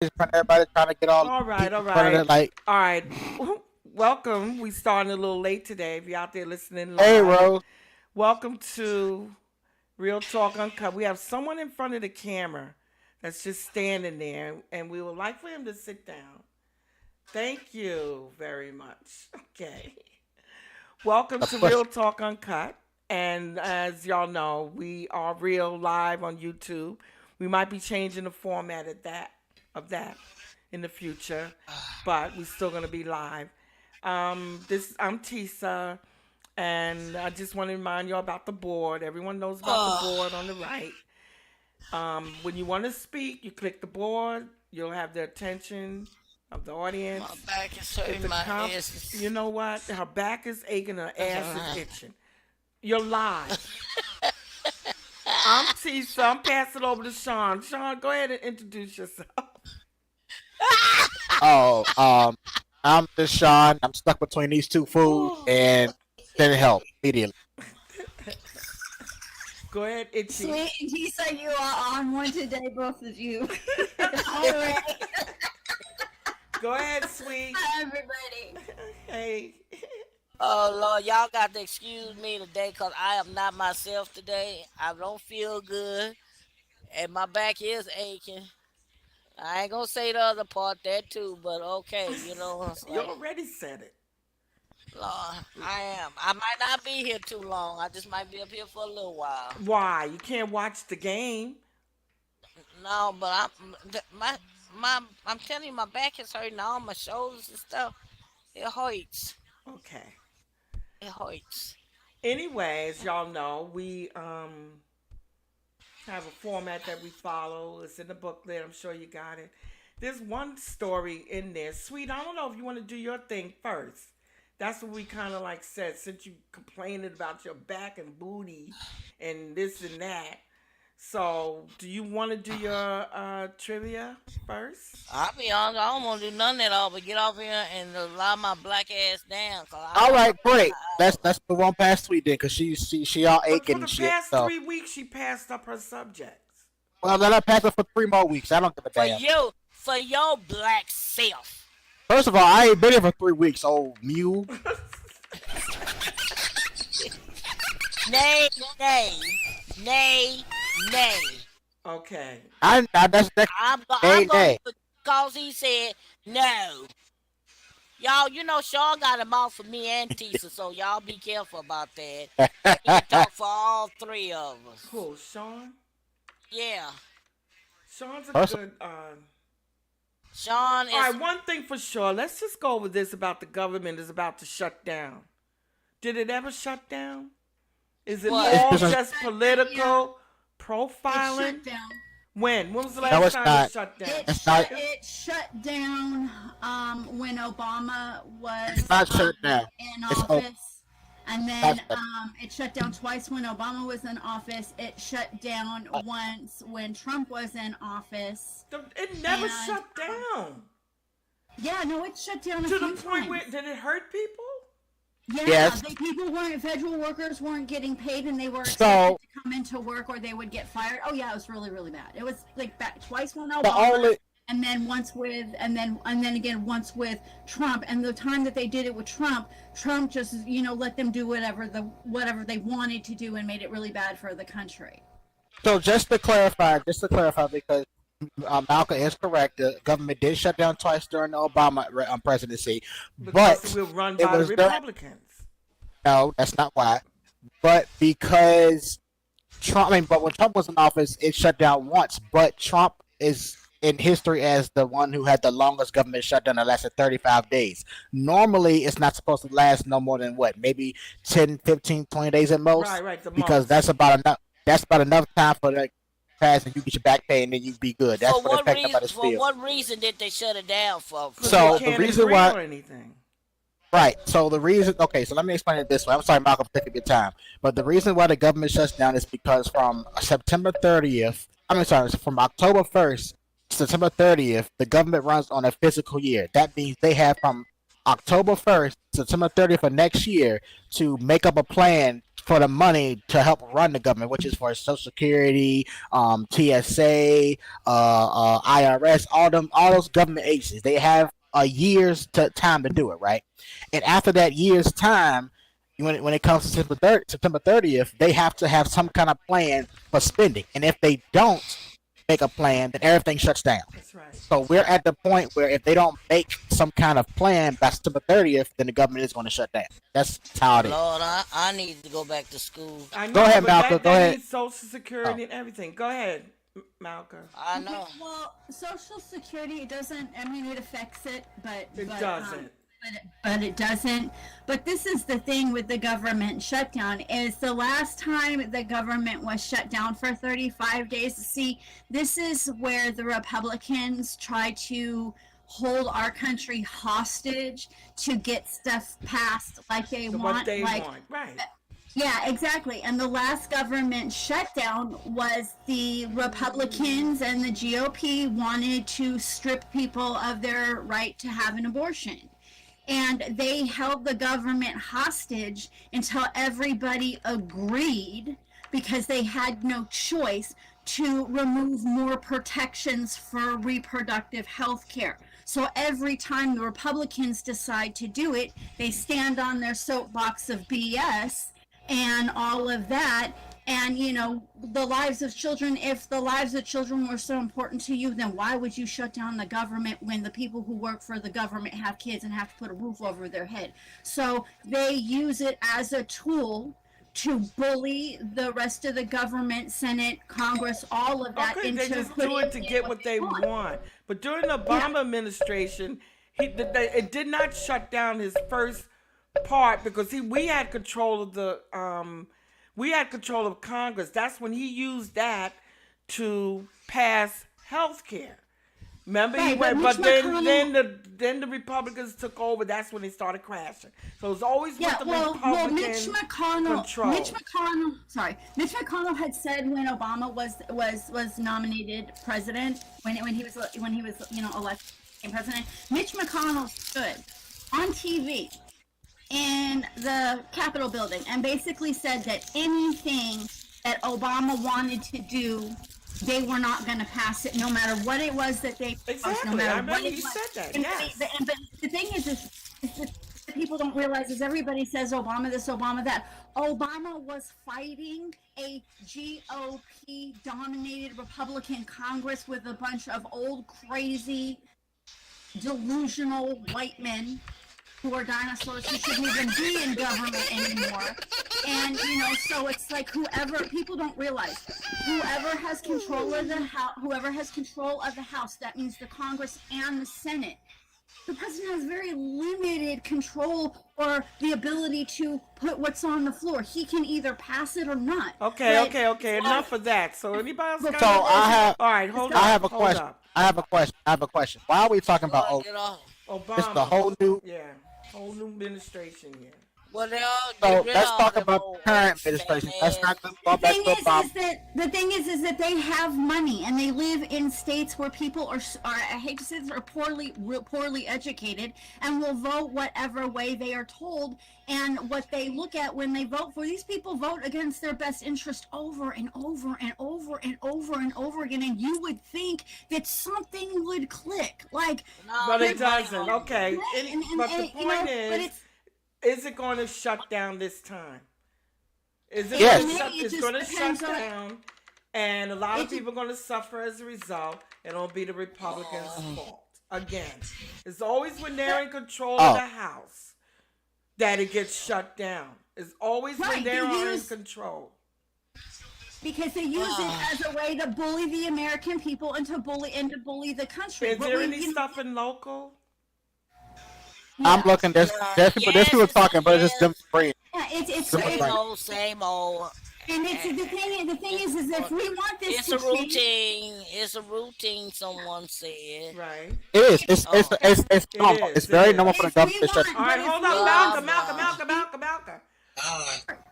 in front of everybody, trying to get all All right, deep all in front of right, it. Like, all right. Welcome. We starting a little late today. If you're out there listening hey, live, Rose. welcome to Real Talk Uncut. We have someone in front of the camera that's just standing there, and we would like for him to sit down. Thank you very much. Okay. Welcome Of to course. Real Talk Uncut. And as y'all know, we are real live on YouTube. We might be changing the format of that in the future, but we're still gonna be live. This I'm Tisa, and I just want to remind you about the board. Everyone knows about the Oh, board on the right. When you want to speak, you click the board. You'll have the attention of the my audience. back is If hurting, the my comp, ass you is. know what? Her back is aching, her That's ass is alright. itching. You're live. I'm Tisa. I'm passing over to Sean. Sean, go ahead and introduce yourself. Oh, I'm just Sean. I'm stuck between these two foods and didn't help immediately. Go ahead, Itchy. Sweet Tisa, you are on one today, both of you. All right. Go ahead, sweet. Hi, everybody. Hey. Oh Lord, y'all got to excuse me today because I am not myself today. I don't feel good, and my back is aching. I ain't gonna say the other part that too, but okay, it's You like, already said it. Lord, I am. I might not be here too long. I just might be up here for a little while. Why? You can't watch the game. No, but I'm telling you, my back is hurting. All my shoulders and stuff. It hurts. Okay. It hurts. Anyways, y'all know we have a format that we follow. It's in the booklet. I'm sure you got it. There's one story in there. Sweet, I don't know if you want to do your thing first. That's what we kind of like said since you complaining about your back and booty and this and that. So, do you want to do your trivia first? I'll be honest, I don't want to do none of that all, but get off here and lie my black ass down, cause All right, great. I Let's move on past Sweet then, cause she all But aching for the and shit. past So, 3 weeks, she passed up her subjects. well, let her pass it for 3 more weeks. I don't give a for damn. you, for your black self. First of all, I ain't been here for 3 weeks. Old mule. Nay, nay, nay, nay. Okay. That's I'm ain't going that. to cause he said no. Y'all, Sean got a mouth for me and Tisa, so y'all be careful about that. He can talk for all three of us. Cool. Sean? Yeah, Sean's a First, good. Sean All is right, one thing for sure. Let's just go over this about the government is about to shut down. Did it ever shut down? Is it what? it's all business. just Yeah, political it profiling? shut down. When? When was the No, last it's time it not. shut down? It It's not. shut it shut down when Obama It's was not shut down. in It's oh, office, and that's then it shut down twice when Obama was in office. It shut down once when Trump was in office, It never and shut down yeah, no, it shut down a to the few point where times. did it hurt people? Yeah, yes. the people weren't federal workers weren't getting paid, and they were expected So to come into work or they would get fired. Oh yeah, it was really really bad. It was like back twice when the Obama, only and then once with, and then again once with Trump. And the time that they did it with Trump, Trump just let them do whatever they wanted to do and made it really bad for the country. so just to clarify, because Malcolm is correct. The government did shut down twice during the Obama presidency, Because but we're run it by the was during, Republicans. no, that's not why. But because Trump, I mean, but when Trump was in office, it shut down once. But Trump is in history as the one who had the longest government shutdown that lasted 35 days. Normally, it's not supposed to last no more than what, maybe 10, 15, 20 days at Right, most, right, the because most. that's about enough. That's about enough time for the pass and you get your back pay and then you be good. That's for what what affect reason? nobody's For feel. what reason did they shut it down for? For Because they So what? the can't reason agree why, on anything. right? So the reason, okay, so let me explain it this way. I'm sorry, Malcolm, for taking your time, but the reason why the government shuts down is because from September 30th, I mean, sorry, from October 1st to September 30th, the government runs on a physical year. That means they have from October 1st to September 30th of next year to make up a plan for the money to help run the government, which is for Social Security, TSA, IRS, all those government agencies. They have a year's time to do it, right? And after that year's time, when it comes to September 30th, they have to have some kind of plan for spending. And if they don't make a plan, then everything shuts down. That's right. So we're at the point where if they don't make some kind of plan by September 30th, then the government is going to shut down. That's how it is. Lord, I need to go back to school. I know, Go ahead, but Malcolm. Go that ahead. needs Social Security Oh. and everything. Go ahead, Malcolm. I Okay, know. well, Social Security, it doesn't, I mean, it affects it, but. It but, doesn't. But it doesn't. But this is the thing with the government shutdown is the last time the government was shut down for 35 days. See, this is where the Republicans try to hold our country hostage to get stuff passed like they What want. they like, want, right? yeah, exactly. And the last government shutdown was the Republicans and the GOP wanted to strip people of their right to have an abortion. And they held the government hostage until everybody agreed, because they had no choice, to remove more protections for reproductive health care. So every time the Republicans decide to do it, they stand on their soapbox of BS and all of that. And, the lives of children, if the lives of children were so important to you, then why would you shut down the government when the people who work for the government have kids and have to put a roof over their head? So they use it as a tool to bully the rest of the government, Senate, Congress, all of that Okay, into they just putting do it to in get what they want. But during the Obama administration, it did not shut down his first part because we had control of Congress. That's when he used that to pass health care. Remember, he Right, but went, Mitch but then McConnell- then the Republicans took over. That's when they started crashing. So it's always Yeah, with the well, Republican Mitch McConnell. control. Mitch McConnell had said when Obama was nominated president, when he was elected president, Mitch McConnell stood on TV in the Capitol building and basically said that anything that Obama wanted to do, they were not going to pass it, no matter what it was that they passed, Exactly. no matter I what remember it you was. said that. And Yes. but the thing is that people don't realize is everybody says Obama this, Obama that. Obama was fighting a GOP dominated Republican Congress with a bunch of old, crazy, delusional white men who are dinosaurs who shouldn't even be in government anymore. And so it's like people don't realize whoever has control of the House, that means the Congress and the Senate. The president has very limited control or the ability to put what's on the floor. He can either pass it or not. Okay. But- Enough of that. So anybody else got So I have, all right, hold I up. have a hold question. up. I have a question. Why are we talking about? Lord, get off. Obama. This is the whole new. Yeah, whole new administration here. Well, they all So get rid let's of talk them about old current ex administration. fat Let's ass. not go The back thing to Obama. is that they have money and they live in states where people are I hate to say this, are poorly educated and will vote whatever way they are told. And what they look at when they vote for these people vote against their best interest over and over and over and over and over again. And you would think that something would click, like. No, But it they money doesn't. on Okay. But the point but is it going to shut down this time? Is it Yes. going to shut? It It's just going to shut depends on- down, and a lot of It- people are going to suffer as a result. And it'll be the Republicans' fault again. It's always when they're in control of the House that it gets shut down. It's always when Right, they're they in use- control. Because they use it as a way to bully the American people and to bully the country. Is But there we- any stuff in local? I'm looking. There's Yes, people it's- talking, but it's just yes. them free. Yeah, it's Same old, same old. and it's the thing is if we want this It's to a change, routine. It's a routine. Someone said. Right. It is. It's It normal. is, It's very it normal is. for the If we government to shut. want- All right, But if hold we up, want-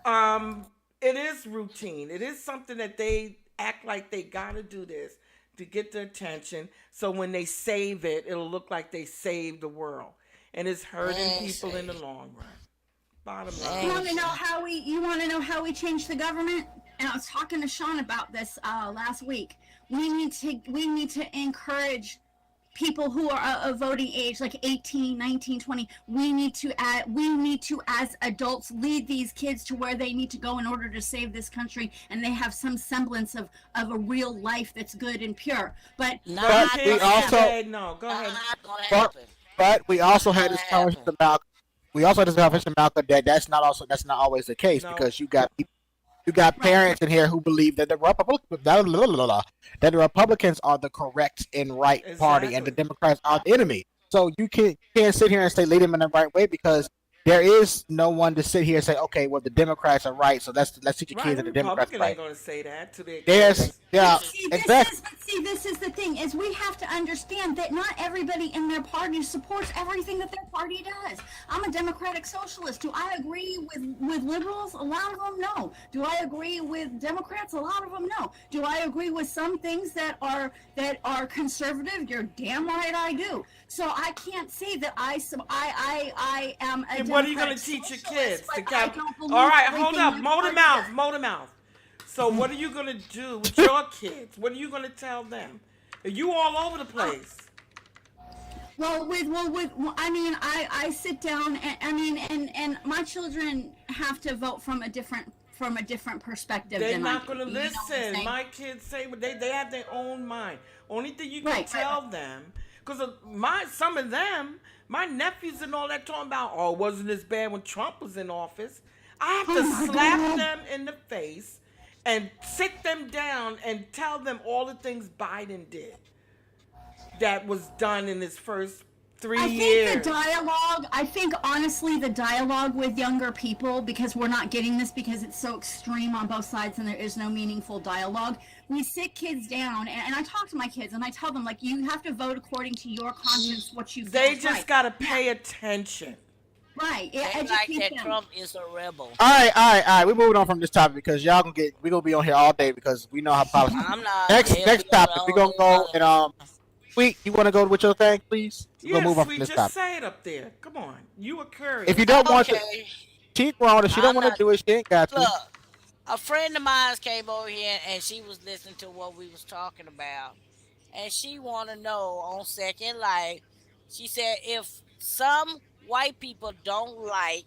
Malcolm. It is routine. It is something that they act like they gotta do this to get the attention. So when they save it, it'll look like they saved the world, and it's hurting people in the long run. Bottom You line. want to know Dang. how we? You want to know how we changed the government? And I was talking to Sean about this last week. We need to encourage people who are of voting age, like 18, 19, 20. We need to as adults lead these kids to where they need to go in order to save this country, and they have some semblance of a real life that's good and pure. But But But Not we gonna kids happen. also, today, no. Go ahead. Not gonna but happen. we also Not had gonna this conversation happen. about. We also had this conversation about that. That's not always the case No. because you got right, parents in here who believe that that the Republicans are the correct and right party, and the Exactly. Democrats are the enemy. So you can't sit here and say lead them in the right way because there is no one to sit here and say, okay, well the Democrats are right, so let's teach your Right. kids A that the Democrats are Republican ain't right. gonna say that to their There's kids. yeah, exactly. but see, this is the thing: is we have to understand that not everybody in their party supports everything that their party does. I'm a democratic socialist. Do I agree with liberals? A lot of them, no. Do I agree with Democrats? A lot of them, no. Do I agree with some things that are conservative? You're damn right I do. So I can't say that I am a And what are you gonna democratic teach your socialist, kids? but The I cap. don't All believe right, hold everything up. my Motor party mouth. does. Motor mouth. So what are you gonna do with your kids? What are you gonna tell them? You all over the place. I mean, I sit down and I mean, and my children have to vote from a different perspective They're than I not do. gonna You know what I'm listen. saying? My kids say what they have their own mind. Only thing you can Right. tell them, because some of them, my nephews and all that talking about, oh, it wasn't as bad when Trump was in office. I have Oh to my slap God. them in the face and sit them down and tell them all the things Biden did that was done in his first three I think the years. dialogue, I think honestly, the dialogue with younger people, because we're not getting this because it's so extreme on both sides and there is no meaningful dialogue. We sit kids down, and I talk to my kids and I tell them, like, you have to vote according to your conscience, what you feel They is just right. gotta Now, pay attention. right. They like Educate that them. Trump is a rebel. All right. We're moving on from this topic because we're gonna be on here all day because we know how politics. I'm not. Next They'll be next on topic, we're all gonna day go long. and Sweet, you want to go with your thing, please? We're gonna Yeah, move on from sweet, this just topic. say it up there. Come on. You a If you courier. don't want to, Okay. she's grown. If she don't I'm want to not. do it, she ain't got to. Look, a friend of mine came over here and she was listening to what we was talking about, and she want to know on Second Life. She said if some white people don't like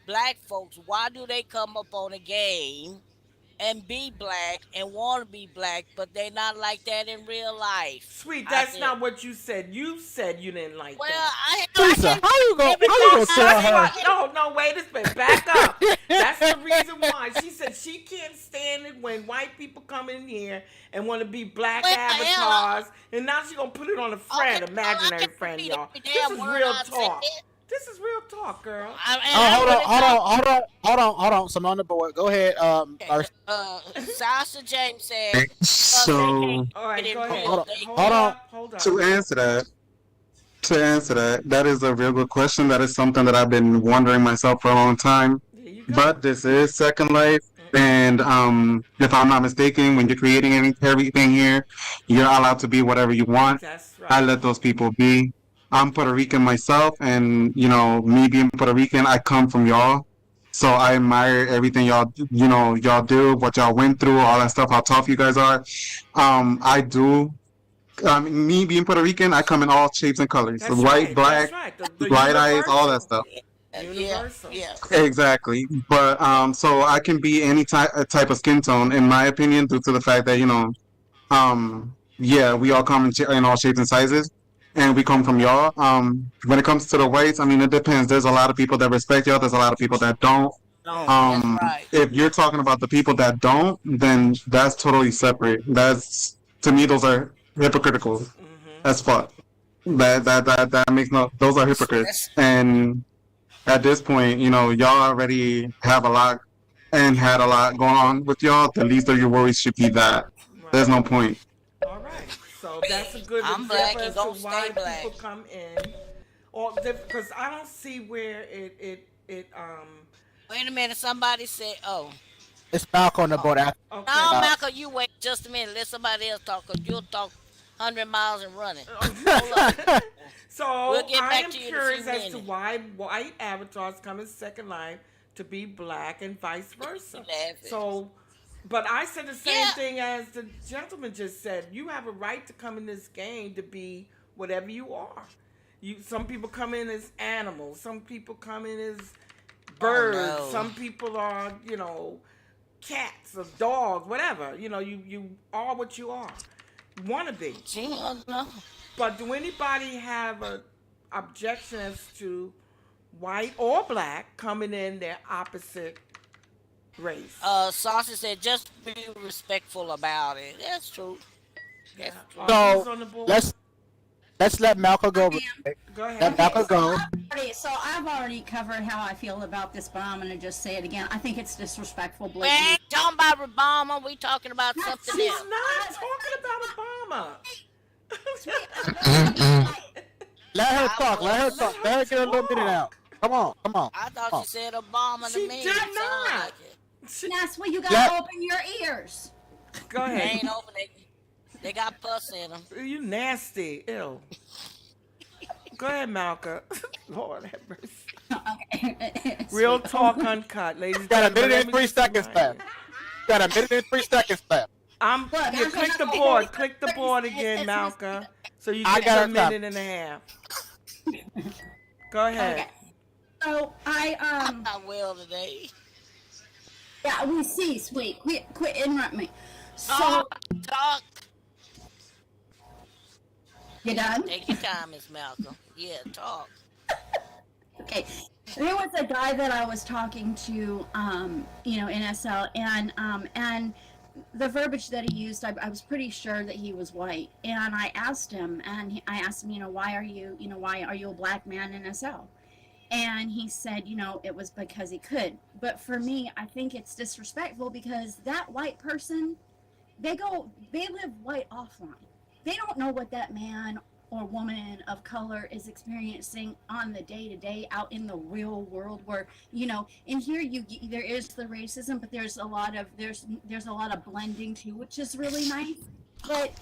black folks, why do they come up on a game and be black and want to be black, but they not like that in real life? Sweet, I that's said, not what you said. You said you didn't like well, that. I Lisa, can't tell how everything you gonna Because tell that's I her? what. say. No, wait a minute. Back up. That's the reason why. She said she can't stand it when white people come in here and want to be black Well, hell, avatars. And now she's going to put it on a okay, friend, well, I imaginary can friend, repeat y'all. every This damn is word real I said. talk. This is real talk, girl. And Oh, I hold on, really hold thought, on, hold on, hold on, hold on. Some on the board. Go ahead. okay, Mercy. Sasha James said, because they can't So All get right, in go ahead. Hold real, on, they Hold hold can't. on. up. Hold up. to answer that, that is a real good question. That is something that I've been wondering myself for a long time. There you go. But this is Second Life, and if I'm not mistaken, when you're creating everything here, you're allowed to be whatever you want. That's I right. let those people be. I'm Puerto Rican myself, and me being Puerto Rican, I come from y'all. So I admire everything y'all do, what y'all went through, all that stuff, how tough you guys are. I do. Me being Puerto Rican, I come in all shapes and colors: That's white, right. That's black, right. The light eyes, all that universal. stuff. Yeah, Universal. yeah. Exactly. But so I can be any type of skin tone, in my opinion, due to the fact that yeah, we all come in all shapes and sizes, and we come from y'all. When it comes to the whites, I mean, it depends. There's a lot of people that respect y'all. There's a lot of people that don't. No. That's right. If you're talking about the people that don't, then that's totally separate. That's, to me, those are hypocritical Mm-hmm. as fuck. That makes no. Those are hypocrites. That's And at this point, y'all already have a lot and had a lot going on with y'all. The least of your worries should be that. There's Right. no point. All right. So that's a good I'm example black and as to gonna why stay black. people come in, or because I don't see where it. Wait a minute. Somebody said, "Oh, It's Malcolm on the oh, board after. Okay. no, Uh, Malcolm, you wait just a minute. Let somebody else talk, cause you'll talk 100 miles and running. Hold up." We'll So get I back am to you in a few curious as to minutes. why white avatars come in second line to be black and vice You versa. laughing? So, but I said the same Yeah. thing as the gentleman just said. You have a right to come in this game to be whatever you are. Some people come in as animals. Some people come in as Oh birds. no. Some people are, cats or dogs, whatever. You are what you are. Wanna be. Gee, oh, no. But do anybody have a objection as to white or black coming in their opposite race? Sausage said just be respectful about it. That's true. Yeah. That's true. Who's So on the board? let's let Malcolm I go real am. quick. Go ahead. Let Okay, Malcolm so go. I've already covered how I feel about this, but I'm gonna just say it again. I think it's disrespectful, We ain't blatantly. talking about Obama. We talking about something She's else. not talking about Obama. Sweet, Let her I talk. Let her was. Let talk. Let her her get a little bit of it out. talk. Come on. Come on. I thought Come she on. said Obama to She me. did It sounded not. like it. She, that's where you Let gotta open your ears. go They ahead. ain't open it. They got pus in them. You nasty. Ew. Go ahead, Malcolm. Lord have mercy. Okay, Real sweet. talk uncut, ladies and got a gentlemen. minute Let and me three just seconds remind left. you. Got a minute and 3 seconds left. Look, Yeah, okay, click the okay, board. okay. Click the board again, It's Malcolm. So you I get got your her time. minute and a half. Go ahead. okay. So I will today. yeah, we see, sweet. Quit interrupt me. So Talk, talk. you done? Take your time, Miss Malcolm. Yeah, talk. Okay. There was a guy that I was talking to, in SL, and the verbiage that he used, I was pretty sure that he was white. And I asked him, I asked him, why are you a black man in SL? And he said, it was because he could. But for me, I think it's disrespectful because that white person, they live white offline. They don't know what that man or woman of color is experiencing on the day to day out in the real world where in here there is the racism, but there's a lot of blending too, which is really nice. But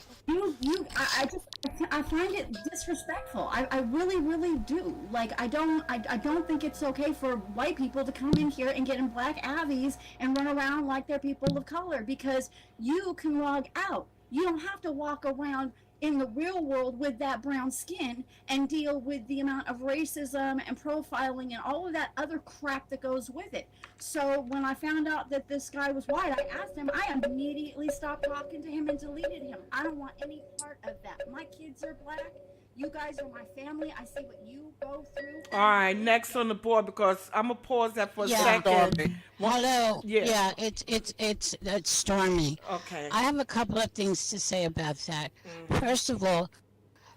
I find it disrespectful. I really really do. Like I don't think it's okay for white people to come in here and get in black avies and run around like they're people of color, because you can log out. You don't have to walk around in the real world with that brown skin and deal with the amount of racism and profiling and all of that other crap that goes with it. So when I found out that this guy was white, I asked him. I immediately stopped talking to him and deleted him. I don't want any part of that. My kids are black. You guys are my family. I see what you go through. All right, next on the board, because I'm gonna pause that for a Yeah. second. Stormy. Hello. Yeah. Yeah, it's Stormy. Okay. I have a couple of things to say about that. Mm-hmm. First of all,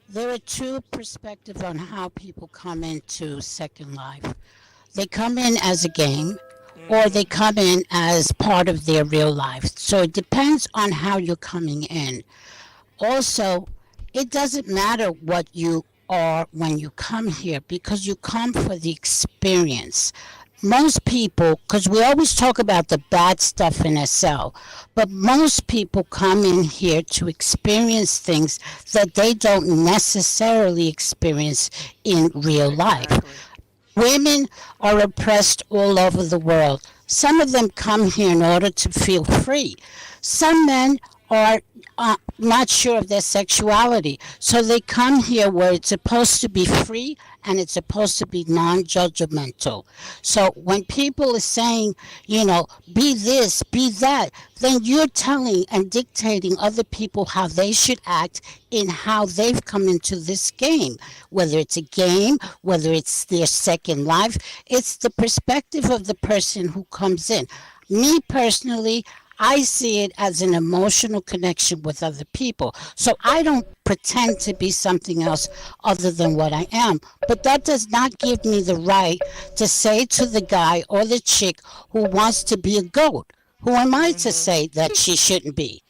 there are two perspectives on how people come into Second Life. They come in as a game, or they Mm-hmm. come in as part of their real life. So it depends on how you're coming in. Also, it doesn't matter what you are when you come here because you come for the experience. Most people, because we always talk about the bad stuff in SL, but most people come in here to experience things that they don't necessarily experience in real life. Exactly. Women are oppressed all over the world. Some of them come here in order to feel free. Some men are not sure of their sexuality, so they come here where it's supposed to be free and it's supposed to be non judgmental. So when people are saying, be this, be that, then you're telling and dictating other people how they should act in how they've come into this game. Whether it's a game, whether it's their second life, it's the perspective of the person who comes in. Me personally, I see it as an emotional connection with other people. So I don't pretend to be something else other than what I am. But that does not give me the right to say to the guy or the chick who wants to be a goat, who am I to Mm-hmm. say that she shouldn't be?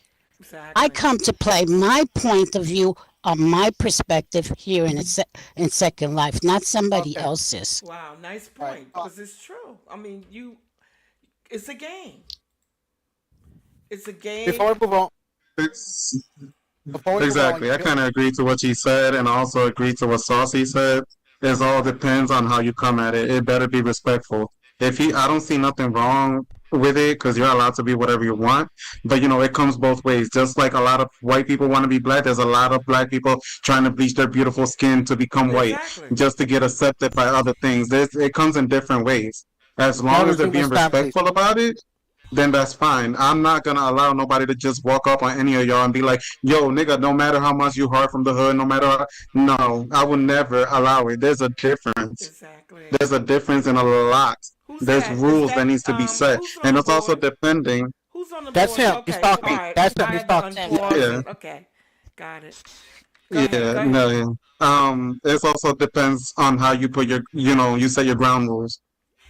I Exactly. come to play my point of view on my perspective here in Second Life, not somebody Okay. else's. Wow, nice All right. point. Because it's true. I mean, it's a game. It's a Before game. we move on, It's Before we move on, Exactly. I kind of agree to what she said, and also agree to what Saucy said. It all depends on how you come at it. It better be respectful. I don't see nothing wrong with it because you're allowed to be whatever you want. But it comes both ways. Just like a lot of white people want to be black, there's a lot of black people trying to bleach their beautiful skin to become white, Exactly. just to get accepted by other things. It comes in different ways. As long as they're being time, please. respectful about it, then that's fine. I'm not gonna allow nobody to just walk up on any of y'all and be like, "Yo, nigga, no matter how much you hard from the hood, no matter how, no, I will never allow it." There's a difference. Exactly. There's a difference in a lot. Who's There's that? rules that needs to be set, who's on and the it's also board? depending. Who's on the That's board? him. Okay. He's talking. All right. That's him. I He's had to talking. unpause Yeah. it. Okay. Got it. Go ahead. Go ahead. Yeah, no, yeah. It also depends on how you put you set your ground rules.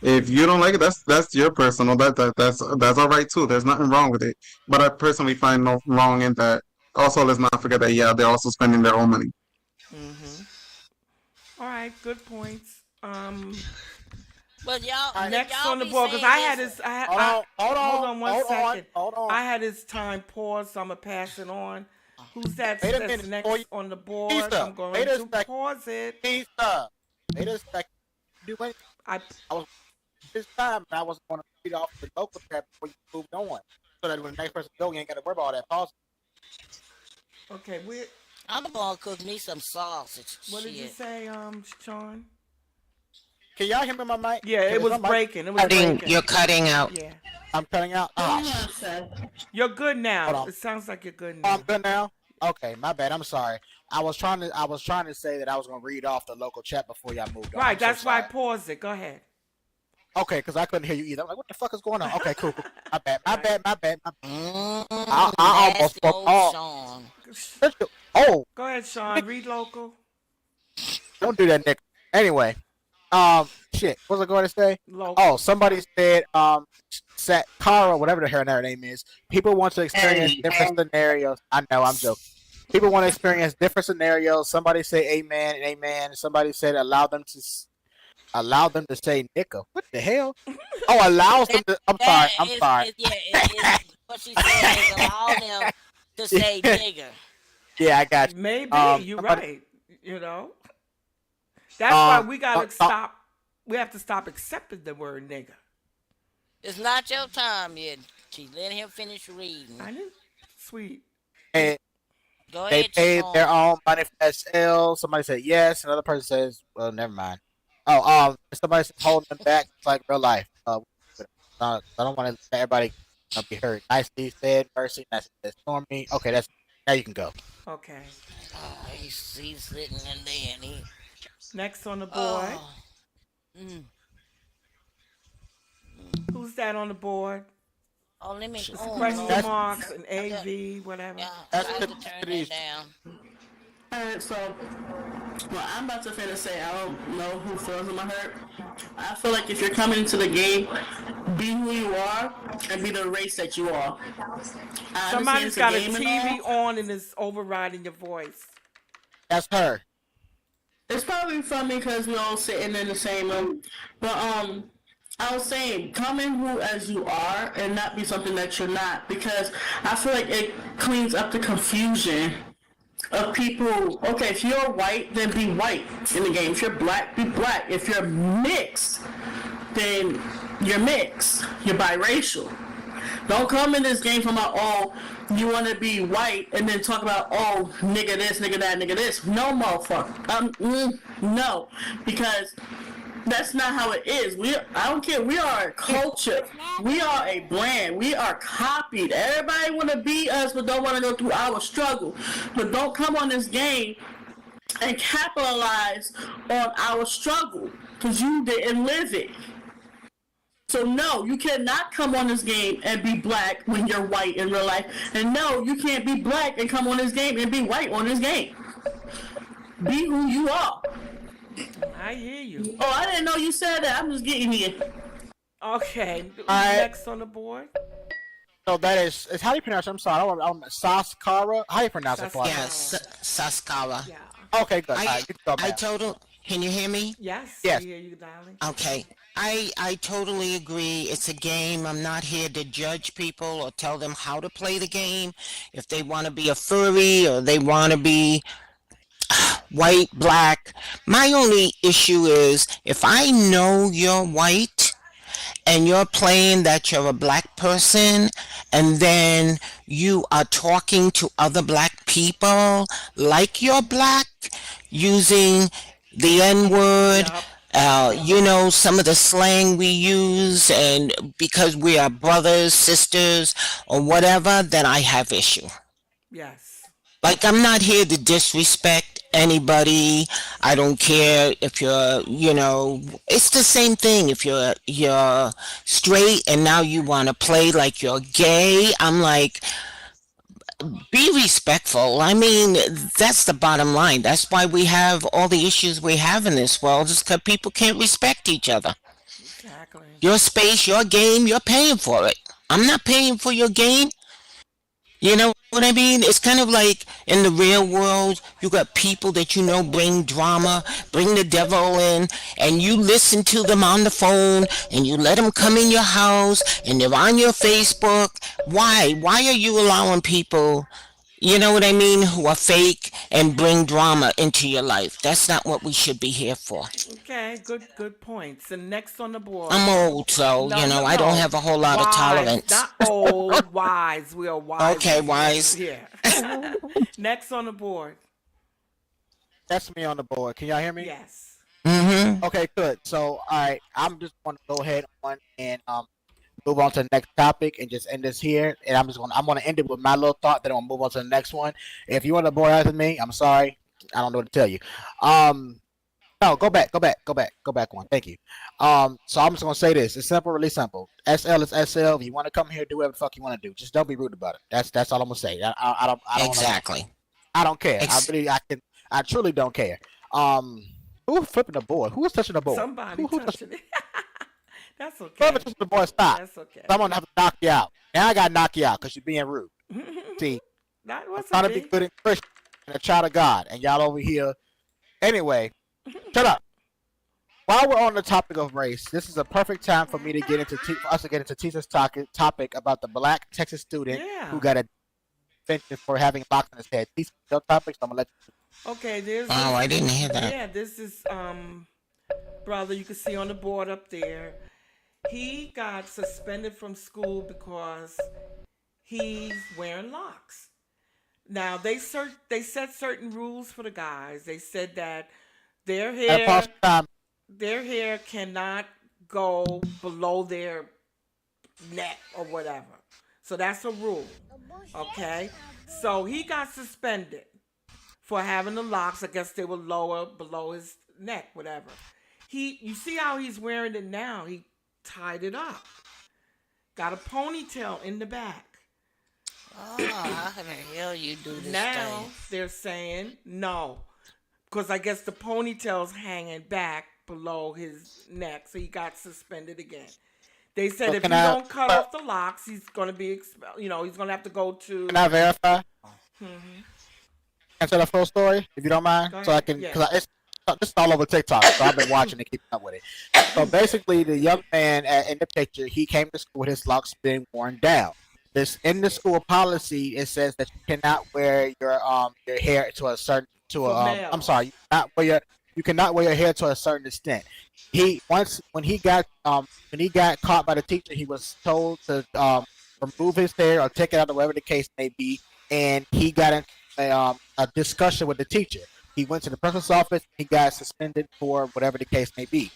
If you don't like it, that's your personal. That's all right too. There's nothing wrong with it. But I personally find no wrong in that. Also, let's not forget that they're also spending their own money. All right. Good points. But y'all, Next y'all on the be board, because saying I had this- his. I had, Hold on. Hold on. Hold on one hold second. On, hold on. I had his time paused, so I'm gonna pass it on. Who's that? Wait a That's minute, next boy. on the board. Lisa, I'm going wait a to sec. pause it. Pizza. Wait a second. Do anything I this time. I was going to read off the local chat before you moved on, so that when the next person go, you ain't got to worry about all that pause. okay. I'm gonna cook me some sausage. What did you Shit. say, Sean? Can y'all hear me on my mic? Yeah, it was breaking. It was Cutting, breaking. you're cutting out. Yeah, I'm cutting out. Oh, you're good now. Hold on. It sounds like you're good oh, now. I'm good now. Okay, my bad. I'm sorry. I was trying to say that I was going to read off the local chat before y'all moved on. Right. I'm so That's why I sorry. paused it. Go ahead. Okay, because I couldn't hear you either. I'm like, what the fuck is going on? Okay, cool. My bad. My Right. bad. My bad. My bad. I almost spoke off. Sean. Oh, Go ahead, Sean. Read local. don't do that, Nick. Anyway, shit. What was I going to say? Local. Oh, somebody said, Cara, whatever the her name is. People want to experience different scenarios. I know, I'm joking. People want to experience different scenarios. Somebody say amen and amen. Somebody said allow them to say nigga. What the hell? Oh, allows them to. I'm sorry. I'm sorry. What she said is allow them to say nigger. Yeah, I got you. Maybe you're somebody- right. That's why we gotta uh, stop. We have to stop accepting the word nigga. It's not your time yet. She let him finish reading. I knew. Sweet. And Go they ahead, paid Sean. their own money for SL. Somebody said yes. Another person says, well, never mind. Oh, somebody said holding them back. It's like real life. I don't want to let everybody be hurt. Nicely said, Mercy. Nicely said, Stormy. Okay, now you can go. Okay. Oh, he's sitting in there and he. Next on the board. Oh. Who's that on the board? Oh, let me. Question Lord. marks and AV, whatever. Yeah, That's I have the- to turn that down. Alright, so what I'm about to finish say, I don't know who feels in my hurt. I feel like if you're coming into the game, be who you are and be the race that you are. I Somebody's understand got a it's game and TV all. on and is overriding your voice. That's her. It's probably from me because we're all sitting in the same room. But I was saying, come in who as you are and not be something that you're not, because I feel like it cleans up the confusion of people. Okay, if you're white, then be white in the game. If you're black, be black. If you're mixed, then you're mixed. You're biracial. Don't come in this game from oh, you want to be white and then talk about, oh, nigga this, nigga that, nigga this. No, motherfucker. No, because that's not how it is. I don't care. We are a culture. We are a brand. We are copied. Everybody want to be us, but don't want to go through our struggle. But don't come on this game and capitalize on our struggle because you didn't live it. So no, you cannot come on this game and be black when you're white in real life. And no, you can't be black and come on this game and be white on this game. Be who you are. I hear you. Oh, I didn't know you said that. I'm just getting here. Okay. Alright. Next on the board. So that is how do you pronounce it? I'm sorry. I'm Saskara. How do you pronounce it? Saskara. For Yes, Saskara. Yeah. Okay, good. All right, you can go I back. Can you hear me? Yes, we Yes. hear you, darling. Okay. I totally agree. It's a game. I'm not here to judge people or tell them how to play the game. If they want to be a furry or they want to be white, black. My only issue is if I know you're white and you're playing that you're a black person and then you are talking to other black people like you're black using the N word, Yep. some of the slang we use, and because we are brothers, sisters, or whatever, then I have issue. Yes. Like, I'm not here to disrespect anybody. I don't care if it's the same thing. If you're straight and now you want to play like you're gay, I'm like, be respectful. I mean, that's the bottom line. That's why we have all the issues we have in this world, is because people can't respect each other. Exactly. Your space, your game, you're paying for it. I'm not paying for your game. You know what I mean? It's kind of like in the real world, you got people that bring drama, bring the devil in, and you listen to them on the phone, and you let them come in your house, and they're on your Facebook. Why? Why are you allowing people, you know what I mean, who are fake and bring drama into your life? That's not what we should be here for. Okay, good points. And next on the board. I'm old, so, No, no, I don't no. have a whole lot of Wise, tolerance. not old, wise. We are wise Okay, as men wise. here. Next on the board. That's me on the board. Can y'all hear me? Yes. Mm-hmm. Okay, good. So, all right, I'm just going to go ahead on and move on to the next topic and just end this here. And I'm gonna end it with my little thought. Then I'm gonna move on to the next one. If you want to board after me, I'm sorry. I don't know what to tell you. Um, no, go back one. Thank you. So I'm just gonna say this. It's simple, really simple. SL is SL. If you want to come here, do whatever the fuck you want to do. Just don't be rude about it. That's all I'm gonna say. Exactly. I don't care. Ex- I truly don't care. Um, who's flipping the board? Who is touching the board? Somebody Who touching it. That's whoever okay. touching the board? Stop. That's okay. Someone have to knock you out. Now I gotta knock you out because you're being rude. See, That I'm was trying a to be big. good and Christian and a child of God, and y'all over here. Anyway, shut up. While we're on the topic of race, this is a perfect time for me to get into for us to get into teacher's topic about the black Texas student Yeah. who got a suspension for having locks in his head. These are your topics. I'm gonna let you. Okay, there's oh, this. I didn't hear that. Yeah, this is brother. You can see on the board up there. He got suspended from school because he's wearing locks. Now they set certain rules for the guys. They said that their And pause hair for time. their hair cannot go below their neck or whatever. So that's a rule. Okay? So he got suspended for having the locks. I guess they were lower below his neck, whatever. You see how he's wearing it now? He tied it up. Got a ponytail in the back. Oh, how the hell you do this Now thing? they're saying no. Because I guess the ponytail's hanging back below his neck, so he got suspended again. They said So if can you I don't cut off the locks, he's going to be expelled. He's going to have to go to. can I verify? Mhm. Answer the full story if you don't mind, Go so I ahead. can Yeah. because this is all over TikTok, so I've been watching and keeping up with it. So basically, the young man in the picture, he came to school with his locks being worn down. This in the school policy, it says that you cannot wear your hair to a certain to a For I'm males. sorry, you cannot wear your hair to a certain extent. He once when he got caught by the teacher, he was told to remove his hair or take it out, or whatever the case may be, and he got in a discussion with the teacher. He went to the principal's office. He got suspended for whatever the case may be.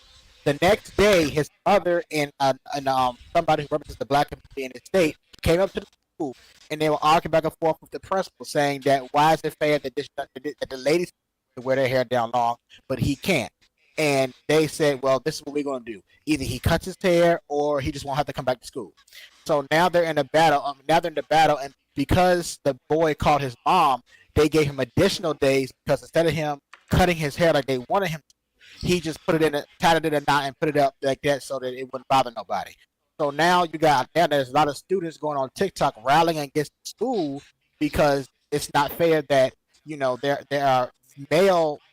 The next day, his mother and somebody who represents the black community in the state came up to the school, and they were arguing back and forth with the principal, saying that why is it fair that that the ladies can wear their hair down long, but he can't. And they said, well, this is what we're going to do. Either he cuts his hair or he just won't have to come back to school. So now they're in a battle. And because the boy called his mom, they gave him additional days because instead of him cutting his hair like they wanted him, he just put it in, tied it in a knot, and put it up like that so that it wouldn't bother nobody. So now there's a lot of students going on TikTok rallying against the school because it's not fair that there are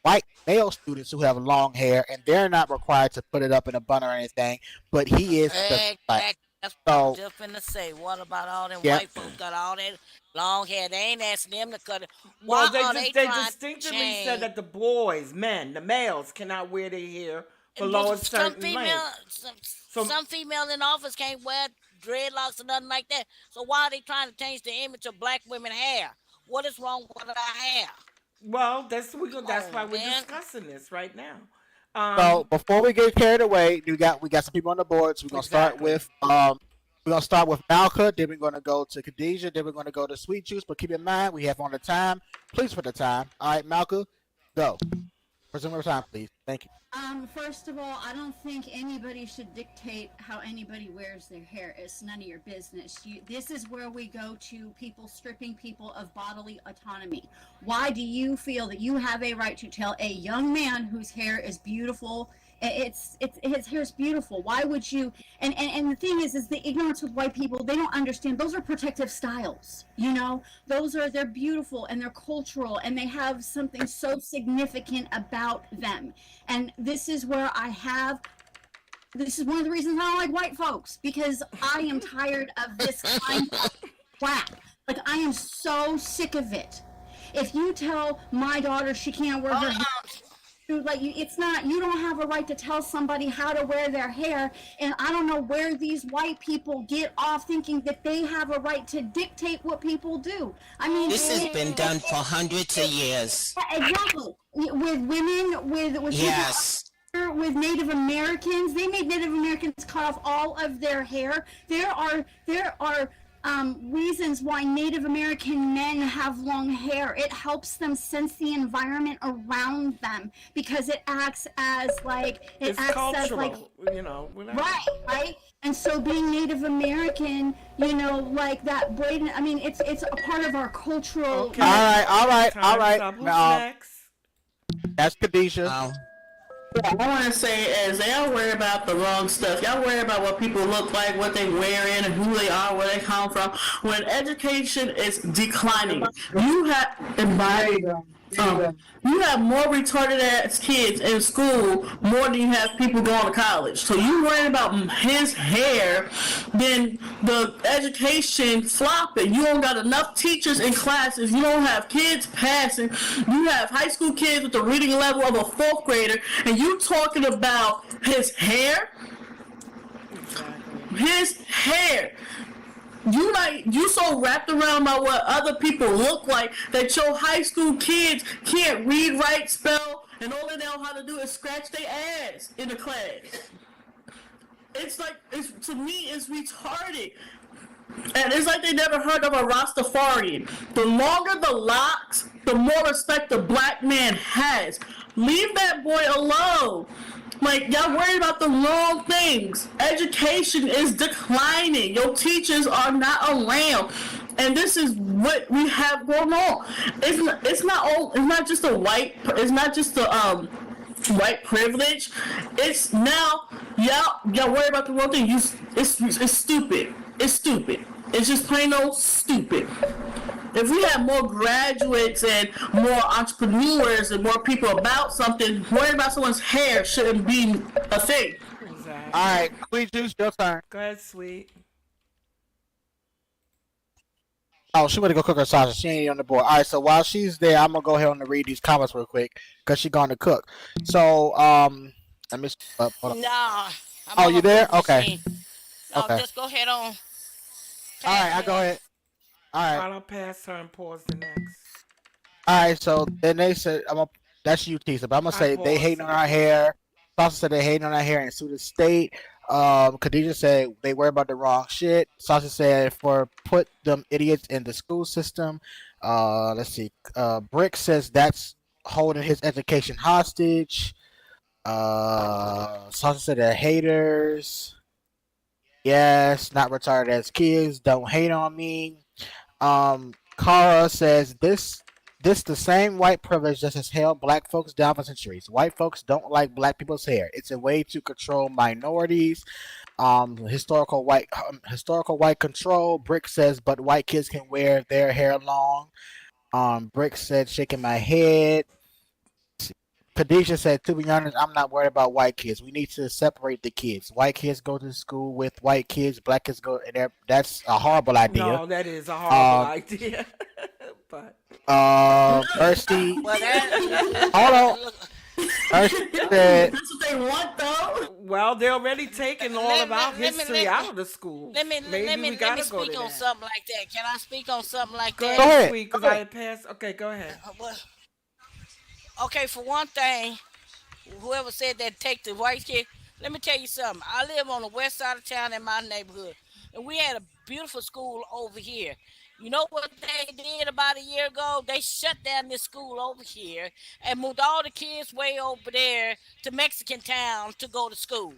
white male students who have long hair, and they're not required to put it up in a bun or anything. But he is the like Exactly. That's what I was so just finna say. What about all them yeah. white folks got all that long hair? They ain't asking them to cut it. Well, Why are they they trying to distinctively said change? that the boys, men, the males, cannot wear their hair And below a certain length. So some female in office can't wear dreadlocks or nothing like that. So why are they trying to change the image of black women hair? What is wrong with our hair? well, Come that's why on, we're man. discussing this right now. So Um, before we get carried away, we got some people on the board. So exactly. we're gonna start with Malka. Then we're gonna go to Khadijah. Then we're gonna go to Sweet Juice. But keep in mind we have on the time. Please put the time. All right, Malka, go. Resume your time, please. Thank you. First of all, I don't think anybody should dictate how anybody wears their hair. It's none of your business. This is where we go to people stripping people of bodily autonomy. Why do you feel that you have a right to tell a young man whose hair is beautiful? It's his hair's beautiful. Why would you? And the thing is the ignorance with white people. They don't understand. Those are protective styles. You know, they're beautiful and they're cultural and they have something so significant about them. And this is where this is one of the reasons I don't like white folks, because I am tired of this kind of crap. Like, I am so sick of it. If you tell my daughter she can't wear her hair, like, it's not, you don't have a right to tell somebody how to wear their hair. And I don't know where these white people get off thinking that they have a right to dictate what people do. I mean, This has been done for hundreds of years. exactly. With women, with Yes. people, with Native Americans, they made Native Americans cut off all of their hair. There are reasons why Native American men have long hair. It helps them sense the environment around them because it acts as it's cultural, you know. Whatever. right. And so being Native American, you know, like that braiding. I mean, it's a part of our cultural. Okay. All right. Time's up. Who's next? That's Khadijah. Wow. I want to say is y'all worry about the wrong stuff. Y'all worry about what people look like, what they wearing, and who they are, where they come from. When education is declining, you have you have more retarded ass kids in school more than you have people going to college. So you worry about his hair than the education flopping. You don't got enough teachers in classes. You don't have kids passing. You have high school kids with the reading level of a fourth grader, and you talking about his hair? His hair. You so wrapped around by what other people look like that your high school kids can't read, write, spell, and all they know how to do is scratch their ass in the class. It's like, to me, it's retarded. And it's like they never heard of a Rastafarian. The longer the locks, the more respect the black man has. Leave that boy alone. Like, y'all worried about the wrong things. Education is declining. Your teachers are not around. And this is what we have going on. It's not just the white privilege. It's now y'all worry about the wrong thing. It's stupid. It's stupid. It's just plain old stupid. If we had more graduates and more entrepreneurs and more people about something, worrying about someone's hair shouldn't be a thing. Exactly. All right, Sweet Juice, your turn. Go ahead, sweet. Oh, she went to go cook her sausage. She ain't on the board. All right, so while she's there, I'm gonna go ahead and read these comments real quick because she's going to cook. So, let me. Hold on. Nah. Oh, you there? Okay. No, Okay. just go ahead on. All right, I go ahead. All right. I'll pass her and pause the next. All right, so then they said, that's you, Tisa, but I'm gonna I say they paused. hating on our hair. Sasha said they hating on our hair in Suda State. Khadijah said they worry about the wrong shit. Sasha said for put them idiots in the school system. Let's see. Brick says that's holding his education hostage. Sasha said they're haters. Yes, not retarded as kids. Don't hate on me. Kara says this the same white privilege that has held black folks down for centuries. White folks don't like black people's hair. It's a way to control minorities. Historical white control. Brick says, but white kids can wear their hair long. Brick said, shaking my head. Khadijah said, to be honest, I'm not worried about white kids. We need to separate the kids. White kids go to school with white kids. Black kids go, and that's a horrible idea. No, that is a horrible Um, idea. But Mercy, Well, that hold on. look, Mercy said, That's what they want, though. well, they're already taking all of our history out of the schools. Maybe we let me gotta go to speak on that. something like that. Can I speak on something like Go that? go ahead, ahead. sweet, Go because I ahead. had passed. Okay, go ahead. Well, okay, for one thing, whoever said that take the white kid, let me tell you something. I live on the west side of town in my neighborhood, and we had a beautiful school over here. You know what they did about a year ago? They shut down this school over here and moved all the kids way over there to Mexican Town to go to school.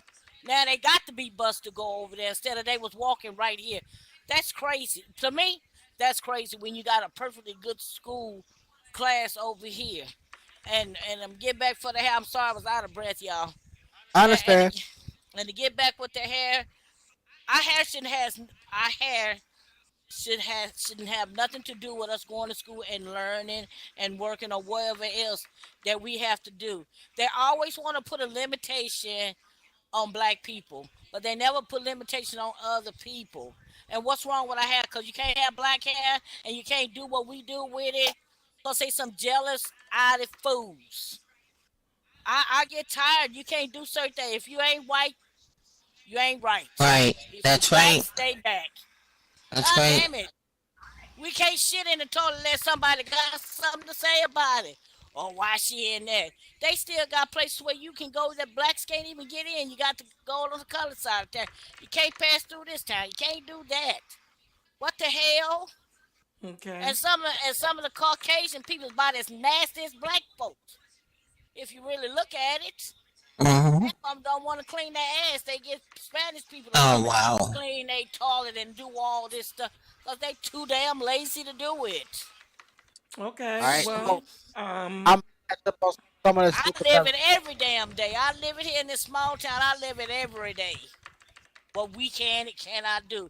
Now they got to be bused to go over there instead of they was walking right here. That's crazy. To me, that's crazy when you got a perfectly good school class over here. And I'm get back for the hair. I'm sorry I was out of breath, y'all. I And and understand. to, and to get back with the hair, our hair shouldn't has our hair shouldn't have nothing to do with us going to school and learning and working or whatever else that we have to do. They always want to put a limitation on black people, but they never put limitation on other people. And what's wrong with our hair? Because you can't have black hair and you can't do what we do with it. Gonna say some jealous eyed fools. I get tired. You can't do certain things. If you ain't white, you ain't right. Right. If you That's black, right. stay back. That's God right. damn it. We can't shit in the toilet unless somebody got something to say about it. Or why she in there? They still got places where you can go that blacks can't even get in. You got to go on the color side of town. You can't pass through this town. You can't do that. What the hell? Okay. And some of the Caucasian people about as nasty as black folks. If you really look at it, Hmm. half of them don't want to clean their ass. They get Spanish people to Oh come and wow. clean their toilet and do all this stuff because they too damn lazy to do it. All Okay. right. Well, So um, I'm catch up on some of the I stupid live stuff. it every damn day. I live it here in this small town. I live it every day. What we can, it cannot do.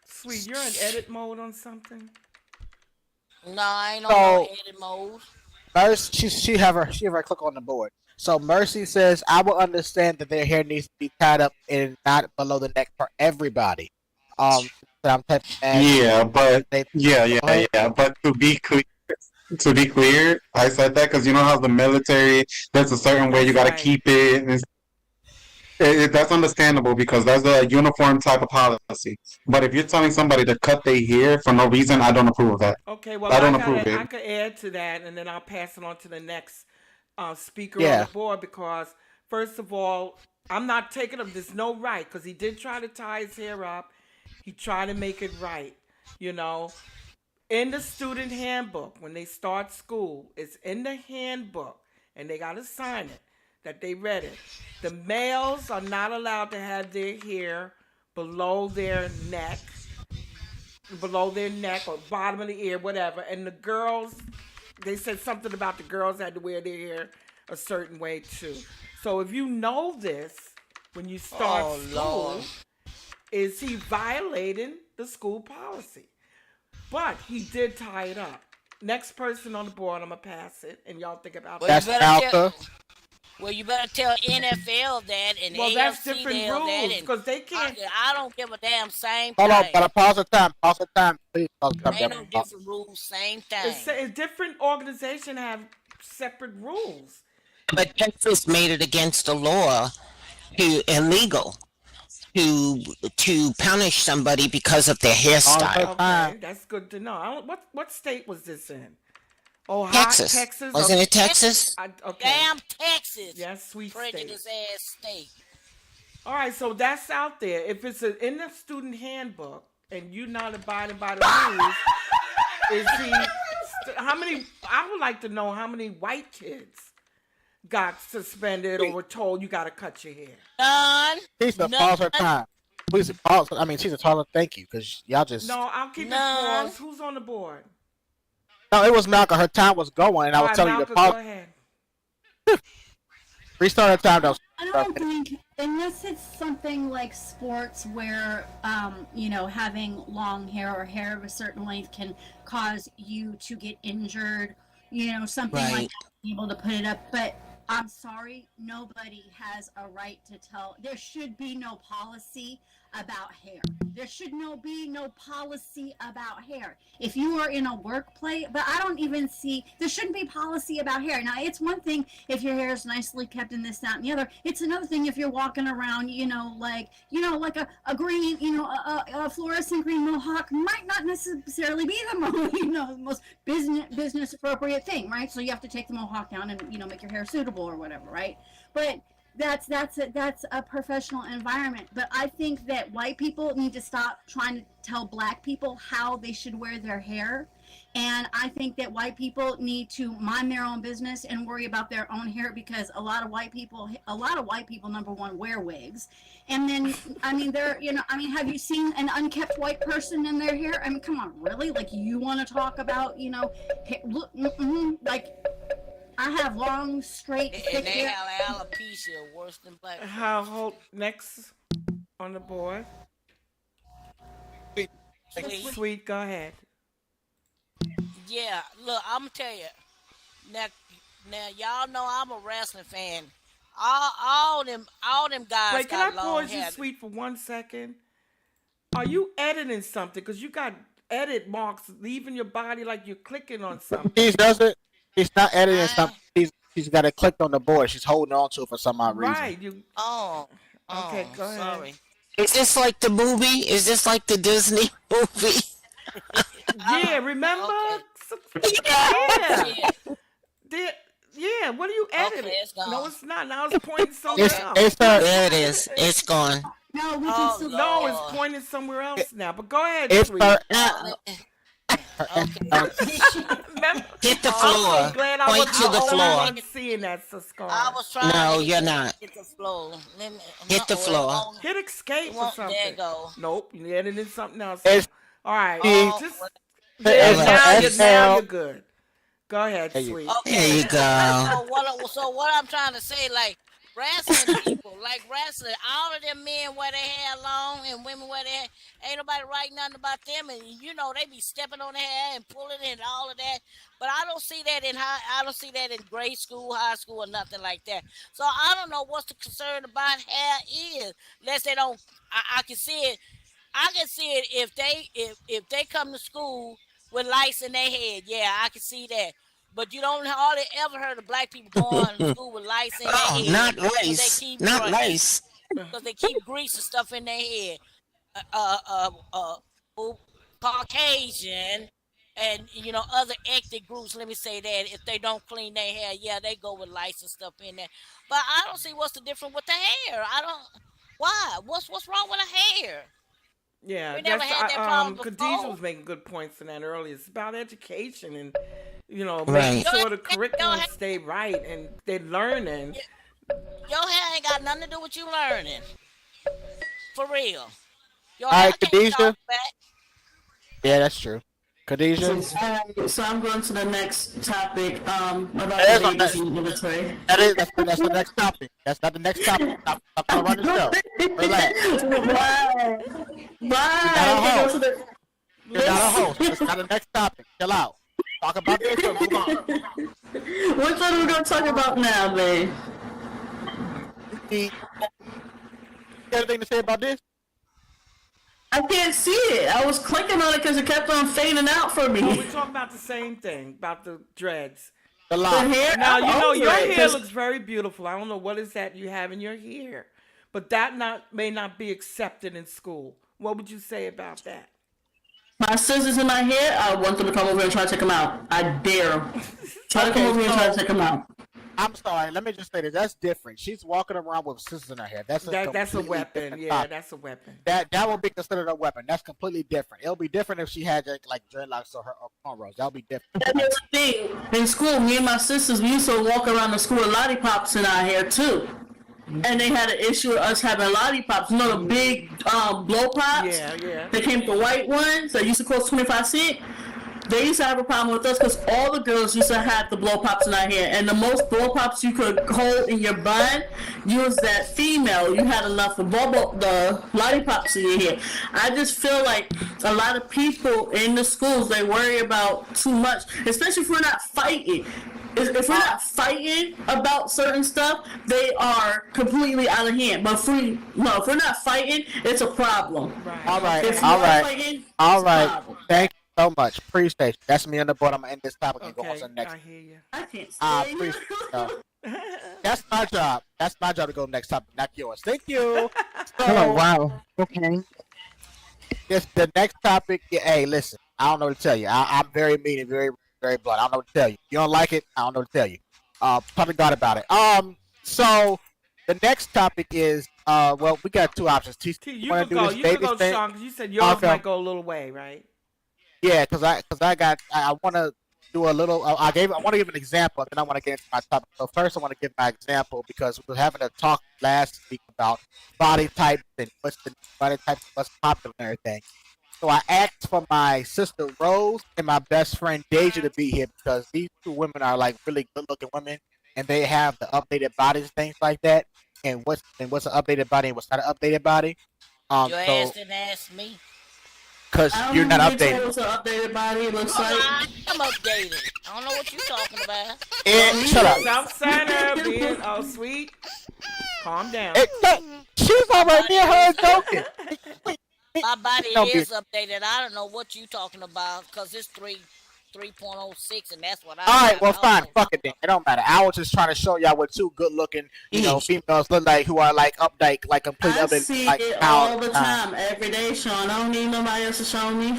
sweet, you're in edit mode on something. No, I ain't on no So edit mode. Mercy, she have her click on the board. So Mercy says, I will understand that their hair needs to be tied up and not below the neck for everybody. That I'm typing that. Yeah, but They yeah, go yeah, ahead. yeah. But to be clear, I said that because you know how the military, there's a certain way you That's got to right. keep it. And that's understandable because that's a uniform type of policy. But if you're telling somebody to cut their hair for no reason, I don't approve of that. Okay. Well, I don't approve I it. could add to that, and then I'll pass it on to the next speaker on the Yeah, board because first of all, I'm not taking him. There's no right because he did try to tie his hair up. He tried to make it right. You know, in the student handbook when they start school. It's in the handbook, and they got to sign it that they read it. The males are not allowed to have their hair below their neck, or bottom of the ear, whatever. And the girls, they said something about the girls had to wear their hair a certain way too. So if you know this when you start Oh Lord. school, is he violating the school policy? But he did tie it up. Next person on the board, I'm gonna pass it, and y'all think about Well, you that's that. better tell. Alka. Well, you better tell NFL that and Well, that's AFC different that, rules and because they can't. I don't give a damn. Same Hold on, thing. but pause the time. Pause the time. Please pause the time. Ain't no Y'all. different rules. Same It's, thing. different organizations have separate rules. But Texas made it against the law to illegal to punish somebody because of their Pause the hairstyle. time. Okay, that's good to know. What state was this in? Ohio, Texas. Texas. Wasn't Okay, it Texas? okay. Damn Texas, Yes, sweet state. prejudice ass state. All right, so that's out there. If it's in the student handbook and you're not abiding by the rules, is he? How many? I would like to know how many white kids got suspended or were told you got to cut your hair. None, She said, none, pause her time. Please pause. I mean, she said, tell her thank you because y'all just. No, I'll keep it none. paused. Who's on the board? No, it was Malcolm. Her time was going, and I All was right, telling you to Malcolm, go pause. ahead. Restart her time, though. I don't think unless it's something like sports where having long hair or hair of a certain length can cause you to get injured, something like Right. that, be able to put it up. But I'm sorry, nobody has a right to tell. There should be no policy about hair. There should be no policy about hair. If you are in a workplace, but I don't even see, there shouldn't be policy about hair. Now, it's one thing if your hair is nicely kept and this, that, and the other. It's another thing if you're walking around, like a green, a fluorescent green mohawk might not necessarily be the most, most business appropriate thing, right? So you have to take the mohawk down and, make your hair suitable or whatever, right? But that's a professional environment. But I think that white people need to stop trying to tell black people how they should wear their hair. And I think that white people need to mind their own business and worry about their own hair, because a lot of white people, number one, wear wigs. And then, have you seen an unkept white person in their hair? I mean, come on, really? Like, you want to talk about, look, like, I have long, straight, thick And they hair. have alopecia worse than black. Hold next on the board. Sweet, go ahead. Yeah, look, I'm gonna tell you. Now, y'all know I'm a wrestling fan. All them guys Wait, can I got long pause you, hair. Sweet, for 1 second? Are you editing something? Because you got edit marks leaving your body like you're clicking on something. She does it. She's not editing something. She's got it clicked on the board. She's holding on to it for some odd reason. Right. Okay, go ahead. Sorry. Is this like the movie? Is this like the Disney movie? Yeah, remember? Okay. Yeah. Yeah. Yeah, what are you editing? Okay, it's gone. No, it's not. Now it's pointing somewhere else. There it is. It's gone. No, we can still. No, it's pointing somewhere else now. But go ahead, It's Sweet. Hit the I'm floor. so glad I Point was to the only floor. one seeing that, Scar. I was trying No, to you're not. hit the floor. Hit the floor. Hit escape or something. There you go. Nope, you edited something else. It's- All right, Oh, just It's- now you're good. Go ahead, There you- Sweet. Okay. There you go. So what I'm trying to say, like wrestling people, like wrestling, all of them men wear their hair long and women wear their hair. Ain't nobody writing nothing about them, and they be stepping on their hair and pulling it and all of that. But I don't see that I don't see that in grade school, high school, or nothing like that. So I don't know what's the concern about hair is, unless they don't. I can see it. I can see it if they come to school with lice in their head. Yeah, I can see that. But you don't hardly ever heard of black people going to school with lice in their head. Not lice. Not lice. Because they keep grease and stuff in their head. Caucasian and other ethnic groups. Let me say that if they don't clean their hair, yeah, they go with lice and stuff in there. But I don't see what's the difference with the hair. I don't. Why? What's wrong with the hair? Yeah, We never had that problem Khadijah before. was making good points in that earlier. It's about education and Right. making sure the curriculum stay right and they're learning. Your hair ain't got nothing to do with you learning. For real. Your All hair right, can't Khadijah. talk back. Yeah, that's true. Khadijah. So I'm going to the next topic about That's the not- babies in the military. That's the next topic. That's not the next topic. Stop trying to run the show. Relax. Bye. not a Okay, go to the- You're not a host. That's not the next topic. Chill out. Talk about this or move on. Which one are we going to talk about now, man? You got anything to say about this? I can't see it. I was clicking on it because it kept on fading out for me. We're talking about the same thing, about the dreads. The The lie. hair. Now, I'm over your it, hair 'cause looks very beautiful. I don't know what is that you have in your hair, but that may not be accepted in school. What would you say about that? my scissors in my hair, I want them to come over and try to take them out. I dare them. Try to come Okay, over and try to so- take them out. I'm sorry. Let me just say this. That's different. She's walking around with scissors in her hair. That's a That's a completely weapon. different Yeah, topic. that's a weapon. That will be considered a weapon. That's completely different. It'll be different if she had like dreadlocks or cornrows. That'll be different. And here's the thing. In school, me and my sisters, we used to walk around the school with lollipops in our hair, too. And they had an issue with us having lollipops. You know the big blow pops? Yeah. They came the white ones that used to cost 25 cents. They used to have a problem with us because all the girls used to have the blow pops in our hair. And the most blow pops you could hold in your bun, you was that female. You had enough of the lollipops in your hair. I just feel like a lot of people in the schools, they worry about too much, especially if we're not fighting. if we're not fighting about certain stuff, they are completely out of hand. But if we're not fighting, it's a problem. Right. All right, If Okay. you all are right, fighting, all it's a right. problem. Thank you so much. Appreciate you. That's me on the board. I'm gonna end this topic and go on to Okay. the next. I hear you. I can't I stand appreciate you. Okay. That's my job. That's my job to go to the next topic, not yours. Thank you. Oh, So wow. Okay. this the next topic. Yeah, hey, listen. I don't know what to tell you. I'm very mean and very very blunt. I don't know what to tell you. You don't like it? I don't know what to tell you. Probably got about it. So the next topic is well, we got two options. T, You you want could to do go. this You could baby go, thing? Sean, because you said yours Okay. might go a little way, right? Yeah, I want to do a little. I want to give an example, and then I want to get into my topic. So first, I want to give my example because we were having a talk last week about body types and what's the body types, what's popular and everything. So I asked for my sister Rose and my best friend Deja to be here because these two women are like really good looking women, and they have the updated bodies, things like that. And what's an updated body and what's not an updated body? Your ass So didn't ask me. because I you're don't not know who updated. told us an updated body. It looks like. I'm updated. I don't know what you talking about. Shut up. Self center, being sweet. Calm down. She's already me and her joking. My body Don't be. is updated. I don't know what you talking about because it's 3.06 and that's what I All right, got. well, I don't fine. know. Fuck it then. It don't matter. I was just trying to show y'all what two good-looking, females look like who are like update, like complete I update, see like it how. all the time, every day, Sean. I don't need nobody else to show me.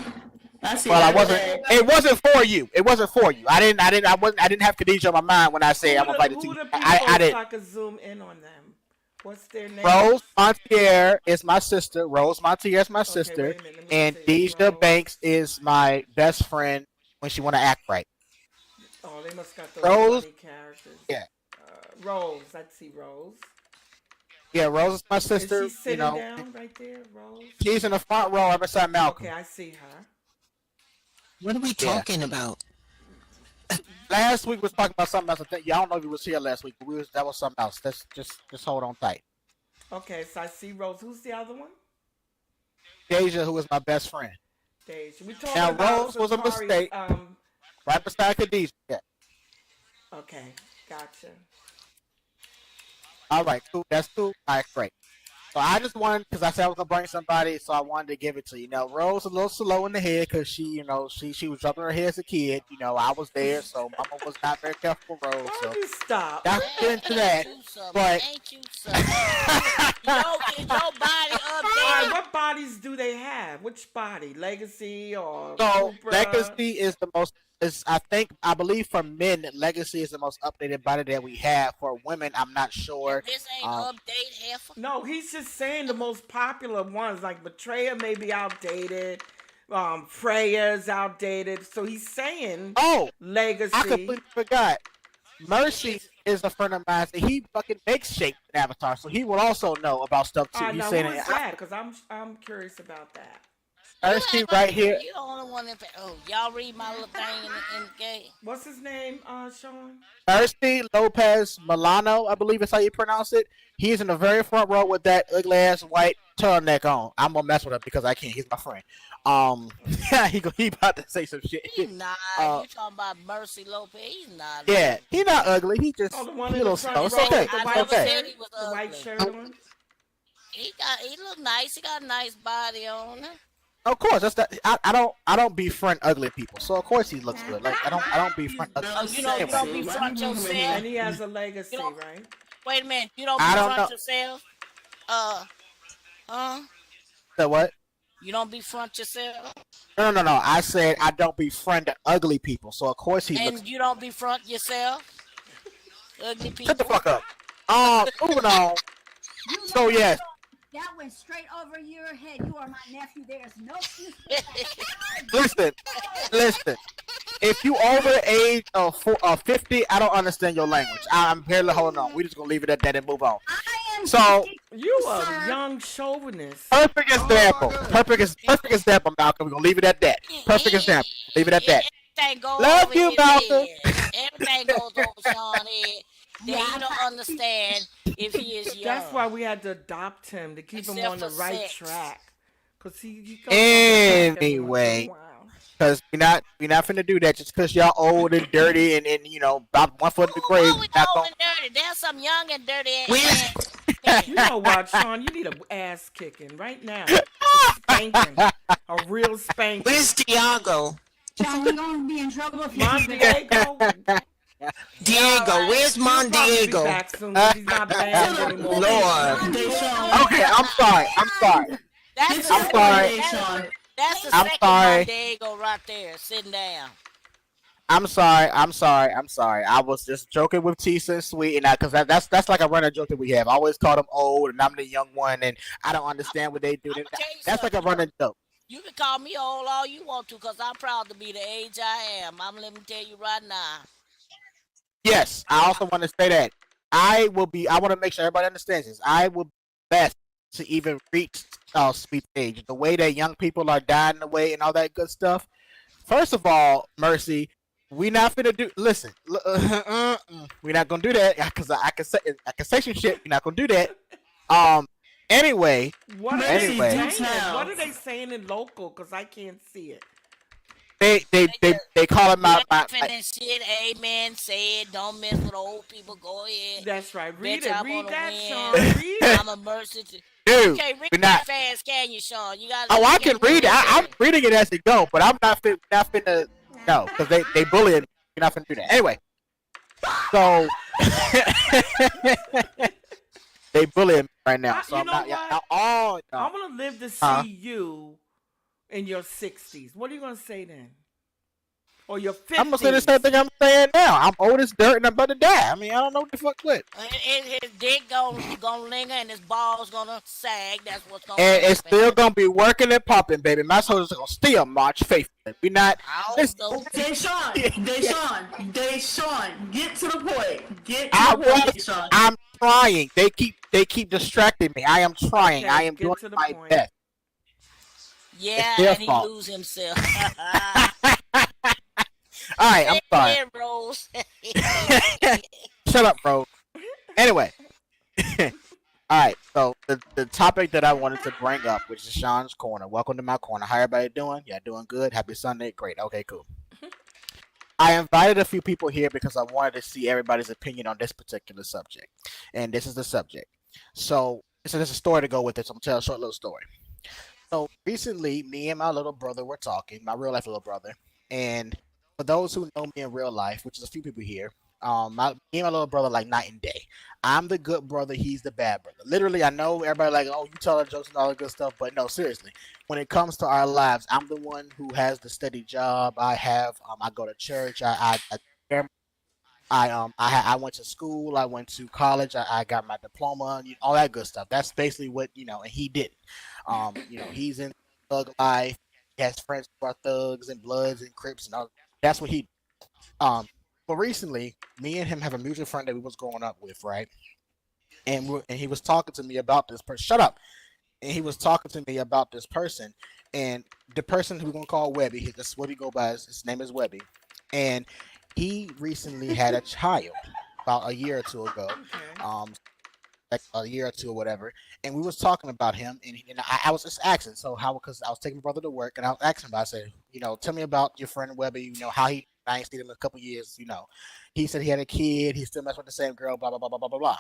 I see Well, it I every wasn't. day. It wasn't for you. It wasn't for you. I didn't have Khadijah on my mind when I said I'm invited to Who you. the people I didn't. so I could zoom in on them? What's their name? Rose Montier is my sister. Rose Montier is my Okay, sister, wait a minute. Let me and see. Deja Rose. Banks is my best friend when she want to act right. Oh, they must got those Rose, funny characters. yeah, Rose. I see Rose. yeah. Rose is my Is she sister. sitting down right there, Rose? She's in the front row right beside Malcolm. Okay, I see her. What are we Yeah. talking about? Last week we was talking about something else. I don't know if you was here last week, but that was something else. Just hold on tight. Okay, so I see Rose. Who's the other one? Deja, who is my best friend, Deja. We talking now about Rose was a Safari's, mistake. Right beside Khadijah. Yeah. Okay, gotcha. All right, cool. That's cool. All right, great. So I just wanted, because I said I was gonna bring somebody, so I wanted to give it to you. Now Rose a little slow in the head because she was dropping her head as a kid. I was there, so Mama was not very careful with Rose. Why So don't you stop? that's into that. Ain't you something? But Ain't you something? Is your body All right, updated? what bodies do they have? Which body? Legacy or so Cupra? Legacy is the most. I believe for men, Legacy is the most updated body that we have. For women, I'm not sure. This ain't Um, update heifer. No, he's just saying the most popular ones, like Betrayer may be outdated, Freya's outdated. So he's saying Oh, Legacy. I completely forgot. Mercy is a friend of mine, and he fucking makes shapes in Avatar, so he will also know about stuff too. He's Now saying who is it. that? Because I'm curious about that. Mercy right here. You the only one that. Oh, y'all read my little thing in the game. What's his name, Sean? Mercy Lopez Milano, I believe is how you pronounce it. He's in the very front row with that ugly ass white turtleneck on. I'm gonna mess with him because I can't. He's my friend. He about to say some shit. He's not. You talking about Mercy Lopez? He's not. Yeah, he's not ugly. He just Oh, the one he in a the little front slow. It's row okay. with the I white never Okay. said shirt, he was the white ugly. shirt on. He look nice. He got a nice body on him. Of course, that's that. I don't befriend ugly people, so of course he looks good. Like I don't befriend ugly. Oh, you don't befront yourself. And he has a legacy, You don't- right? Wait a minute. You don't I don't befront know. yourself. So what? You don't befront yourself, No. I said I don't befriend ugly people, so of course he looks. and you don't befront yourself. Ugly people. Shut the fuck up. Moving on. So yes, That went straight over your head. You are my nephew. There's no excuse for that. listen. If you over the age of 50, I don't understand your language. I'm barely holding on. We just gonna leave it at that and move on. I am So- 50, You sir. a young chauvinist. Perfect example. Perfect example, Malcolm. We're gonna leave it at that. Perfect example. Leave it at that. Everything goes Love over you, his Malcolm. head. Everything goes over Sean's head. Then he don't understand if he is young. That's why we had to adopt him to keep him Except on the for right sex. track. Cause he goes Anyway. wow. we not finna do that just because y'all old and dirty and about 1 foot in the grave. What we We not old gonna. and dirty? There's some young and dirty Where's men. Men. You know what, Sean? You need a ass kicking right now. A spanking. A real spanking. where's Diego? John, you're going to be in trouble if you Mon keep it. Diego. Diego, where's Mon He'll probably be Diego? back soon 'cause he's not banned anymore. Lord. Deshaun. Okay, I'm sorry. That's Get the to I'm the sorry. point, Deshaun. That's the I'm second sorry. Mon Diego right there, sitting down. I'm sorry. I was just joking with Tisa and Sweet, and because that's like a running joke that we have. I always call them old, and I'm the young one, and I don't understand what they do. I'm gonna tell you That's like a something. running joke. You can call me old all you want to, cause I'm proud to be the age I am. Let me tell you right now. Yes, I also want to say that I will be. I want to make sure everybody understands this. I will be best to even reach Sweet age. The way that young people are dying away and all that good stuff. First of all, Mercy. We not finna do. Listen, we not gonna do that because I can say some shit. We not gonna do that. Anyway, What are Anyway. they Do saying? tell. What are they saying in local? Because I can't see it. they call it my Laughing and shit, amen, say it, don't mess with old people, go ahead. That's right. Read Bet it. y'all Read gonna that, win. Sean. Read it. I'm a mercy to. You dude. can't read We that not. fast, can you, Sean? You gotta. Oh, you I can can't read it. I'm it. reading it as it go, but I'm not finna. No, because they bullying me. You're not finna do that. Anyway, so they bullying me right now. So You I'm know not. what? Oh, I'm no. gonna live to see Huh? you in your 60s. What are you gonna say then? Or your 50s? I'm gonna say the same thing I'm saying now. I'm old as dirt and I'm about to die. I mean, I don't know what the fuck with. His dick gonna linger and his balls gonna sag. That's what's gonna And happen. it's still gonna be working and popping, baby. My soldiers are gonna still march faithfully. We not. I Listen, don't know. Deshaun, get to the point. Get I to the point, was. Deshaun. I'm trying. They keep distracting me. I am trying. Okay, I am get doing to the my point. best. Yeah, their and he fault. lose himself. All right, I'm sorry. Yeah, Rose. Shut up, bro. Anyway. All right, so the topic that I wanted to bring up, which is Sean's Corner. Welcome to my corner. How everybody doing? Yeah, doing good. Happy Sunday. Great. Okay, cool. I invited a few people here because I wanted to see everybody's opinion on this particular subject. And this is the subject. So there's a story to go with it, so I'm going to tell a short little story. So recently, me and my little brother were talking, my real life little brother. And for those who know me in real life, which is a few people here, me and my little brother like night and day. I'm the good brother, he's the bad brother. Literally, I know everybody like, oh, you tell our jokes and all that good stuff, but no, seriously. When it comes to our lives, I'm the one who has the steady job. I go to church. I went to school. I went to college. I got my diploma. All that good stuff. That's basically what and he didn't. He's in thug life. He has friends who are thugs and Bloods and Crips and all. That's what he. But recently, me and him have a mutual friend that we was growing up with, right? And he was talking to me about this person. Shut up. And he was talking to me about this person, and the person who we're gonna call Webby. That's what he go by. His name is Webby, and he recently had a child about a year or two ago. Okay. Like a year or two or whatever, and we was talking about him, and I was just asking, so how, because I was taking my brother to work, and I was asking about, I said, tell me about your friend Webby, how I ain't seen him in a couple years, he said he had a kid, he still messed with the same girl, blah blah blah blah blah blah blah.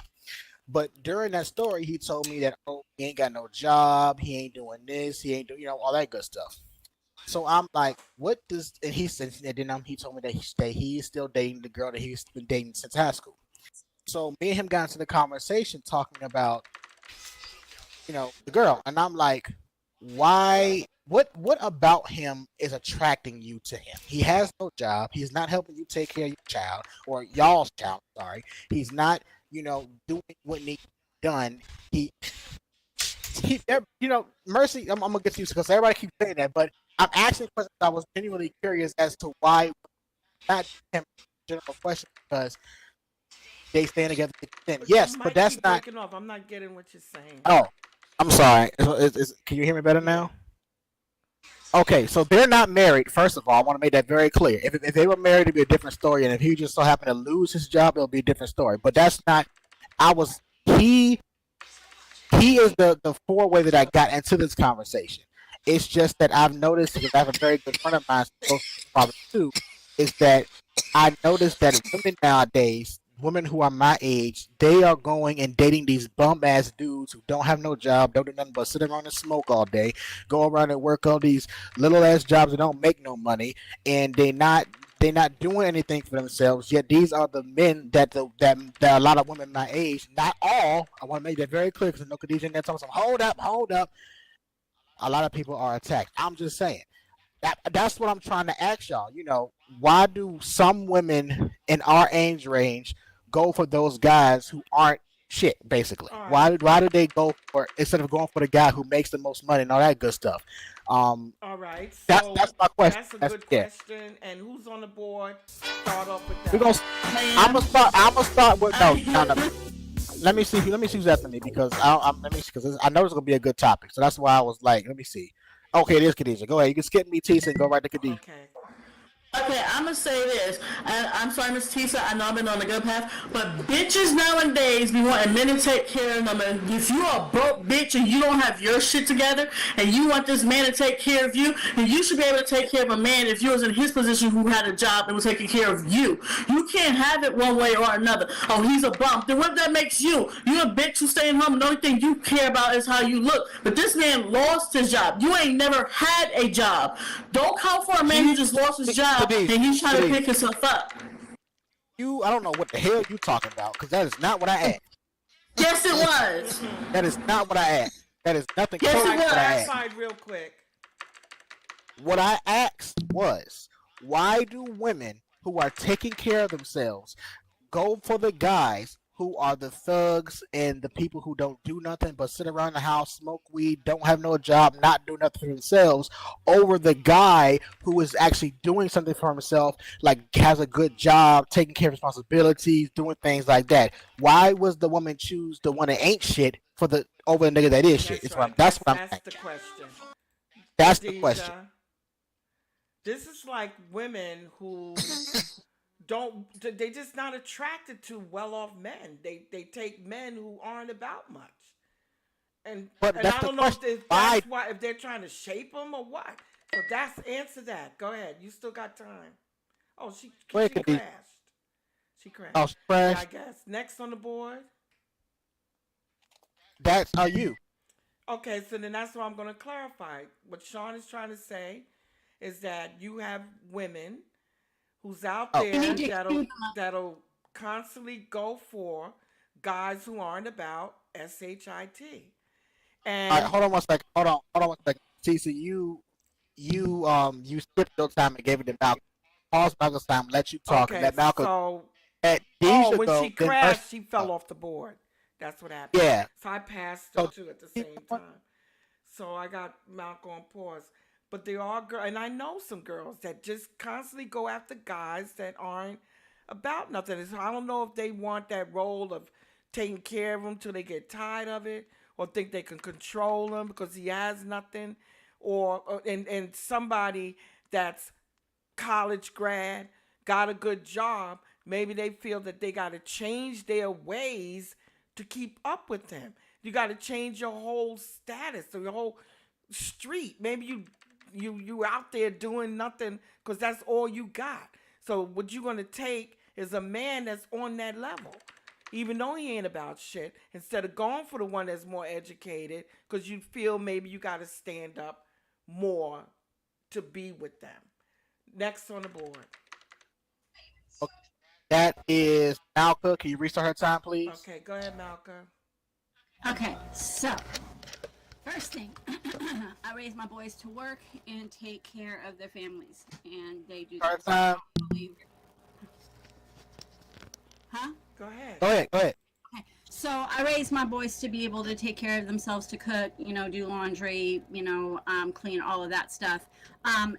But during that story, he told me that he ain't got no job, he ain't doing this, he ain't doing all that good stuff. So I'm like, what does? And he said, and then he told me that he is still dating the girl that he's been dating since high school. So me and him got into the conversation talking about, the girl, and I'm like, why? What about him is attracting you to him? He has no job. He's not helping you take care of your child or y'all's child. Sorry, he's not, doing what needs to be done. Mercy. I'm gonna get to you because everybody keeps saying that, but I'm asking questions. I was genuinely curious as to why not him. General question because they stand together. Yes, Your but mic that's keep not. breaking off. I'm not getting what you're saying. Oh, I'm sorry. Can you hear me better now? Okay, so they're not married. First of all, I want to make that very clear. If they were married, it'd be a different story, and if he just so happened to lose his job, it'll be a different story. But that's not. He is the four-way that I got into this conversation, It's just that I've noticed because I have a very good friend of mine, who goes to the father too, is that I noticed that women nowadays, women who are my age, they are going and dating these bum ass dudes who don't have no job, don't do nothing but sit around and smoke all day, go around and work on these little ass jobs that don't make no money, and they're not doing anything for themselves. Yet these are the men that a lot of women my age, not all. I want to make that very clear because I know Khadijah and they're talking. Hold up. A lot of people are attacked. I'm just saying. That's what I'm trying to ask y'all. Why do some women in our age range go for those guys who aren't shit? Basically, All right. why do they go for instead of going for the guy who makes the most money and all that good stuff? Um, All right. that's So my question. that's a That's good yeah. question. And who's on the board? Start off with We gonna. that. I'm gonna Man, start. I'm gonna start with no. No, no. I, Let me see. Let me see who's after me because let me see because I know it's gonna be a good topic. So that's why I was like, let me see. Okay, it is Khadijah. Go ahead. You can skip me, Tisa, and go right to Khadijah. Okay. Okay, I'm gonna say this. I'm sorry, Miss Tisa. I know I've been on the good path, but bitches nowadays be wanting men to take care of them. And if you're a broke bitch and you don't have your shit together, and you want this man to take care of you, then you should be able to take care of a man if you was in his position who had a job and was taking care of you. You can't have it one way or another. Oh, he's a bum. Then what that makes you? You a bitch who's staying home and the only thing you care about is how you look. But this man lost his job. You ain't never had a job. Don't come for a man who just lost his job Khadijah, and he's trying to Khadijah, pick himself up. I don't know what the hell you talking about because that is not what I asked. Yes, it was. That is not what I asked. That is nothing Yes, close it to All right. what I was. asked. Clarified real quick. What I asked was, why do women who are taking care of themselves go for the guys who are the thugs and the people who don't do nothing but sit around the house, smoke weed, don't have no job, not do nothing for themselves, over the guy who is actually doing something for himself, like has a good job, taking care of responsibilities, doing things like that? Why was the woman choose the one that ain't shit for the over the nigga that is shit? That's It's what I'm, right. that's That's what I'm that's saying. the question. That's the question. Khadijah. This is like women who don't they just not attracted to well off men. They take men who aren't about much. And But and that's I the don't know question. if Why? that's why if they're trying to shape them or what. So that's answer that. Go ahead. You still got time. Oh, Where she could be? crashed. She crashed. Oh, Yeah, I trash. guess. Next on the board. That's how you. Okay, so then that's what I'm going to clarify. What Sean is trying to say is that you have women who's out Oh, You there need to cue them up. that'll constantly go for guys who aren't about shit. all right. And Hold on one second. Hold on one second. Tisa, you skipped your time and gave it to Malcolm. Pause Malcolm's time. Let you talk and okay, let Malcolm. so Let oh, Deja when she go. Then Mercy. crashed, she fell Go. off the board. That's what happened. Yeah. So I passed her So too at the keep same going. time. So I got Malcolm on pause. But there are girls, and I know some girls that just constantly go after guys that aren't about nothing. So I don't know if they want that role of taking care of them till they get tired of it, or think they can control him because he has nothing, and somebody that's college grad, got a good job, maybe they feel that they got to change their ways to keep up with them. You got to change your whole status, or your whole street. Maybe you out there doing nothing because that's all you got. So what you're gonna take is a man that's on that level, even though he ain't about shit. Instead of going for the one that's more educated, because you feel maybe you got to stand up more to be with them. Next on the board. Okay. That is Malcolm. Can you restart her time, please? Okay, go ahead, Malcolm. Okay, so first thing, I raise my boys to work and take care of their families, and they do Start that. time. Huh? Go ahead. Go ahead. Go ahead. Okay. So I raised my boys to be able to take care of themselves, to cook, do laundry, clean, all of that stuff. But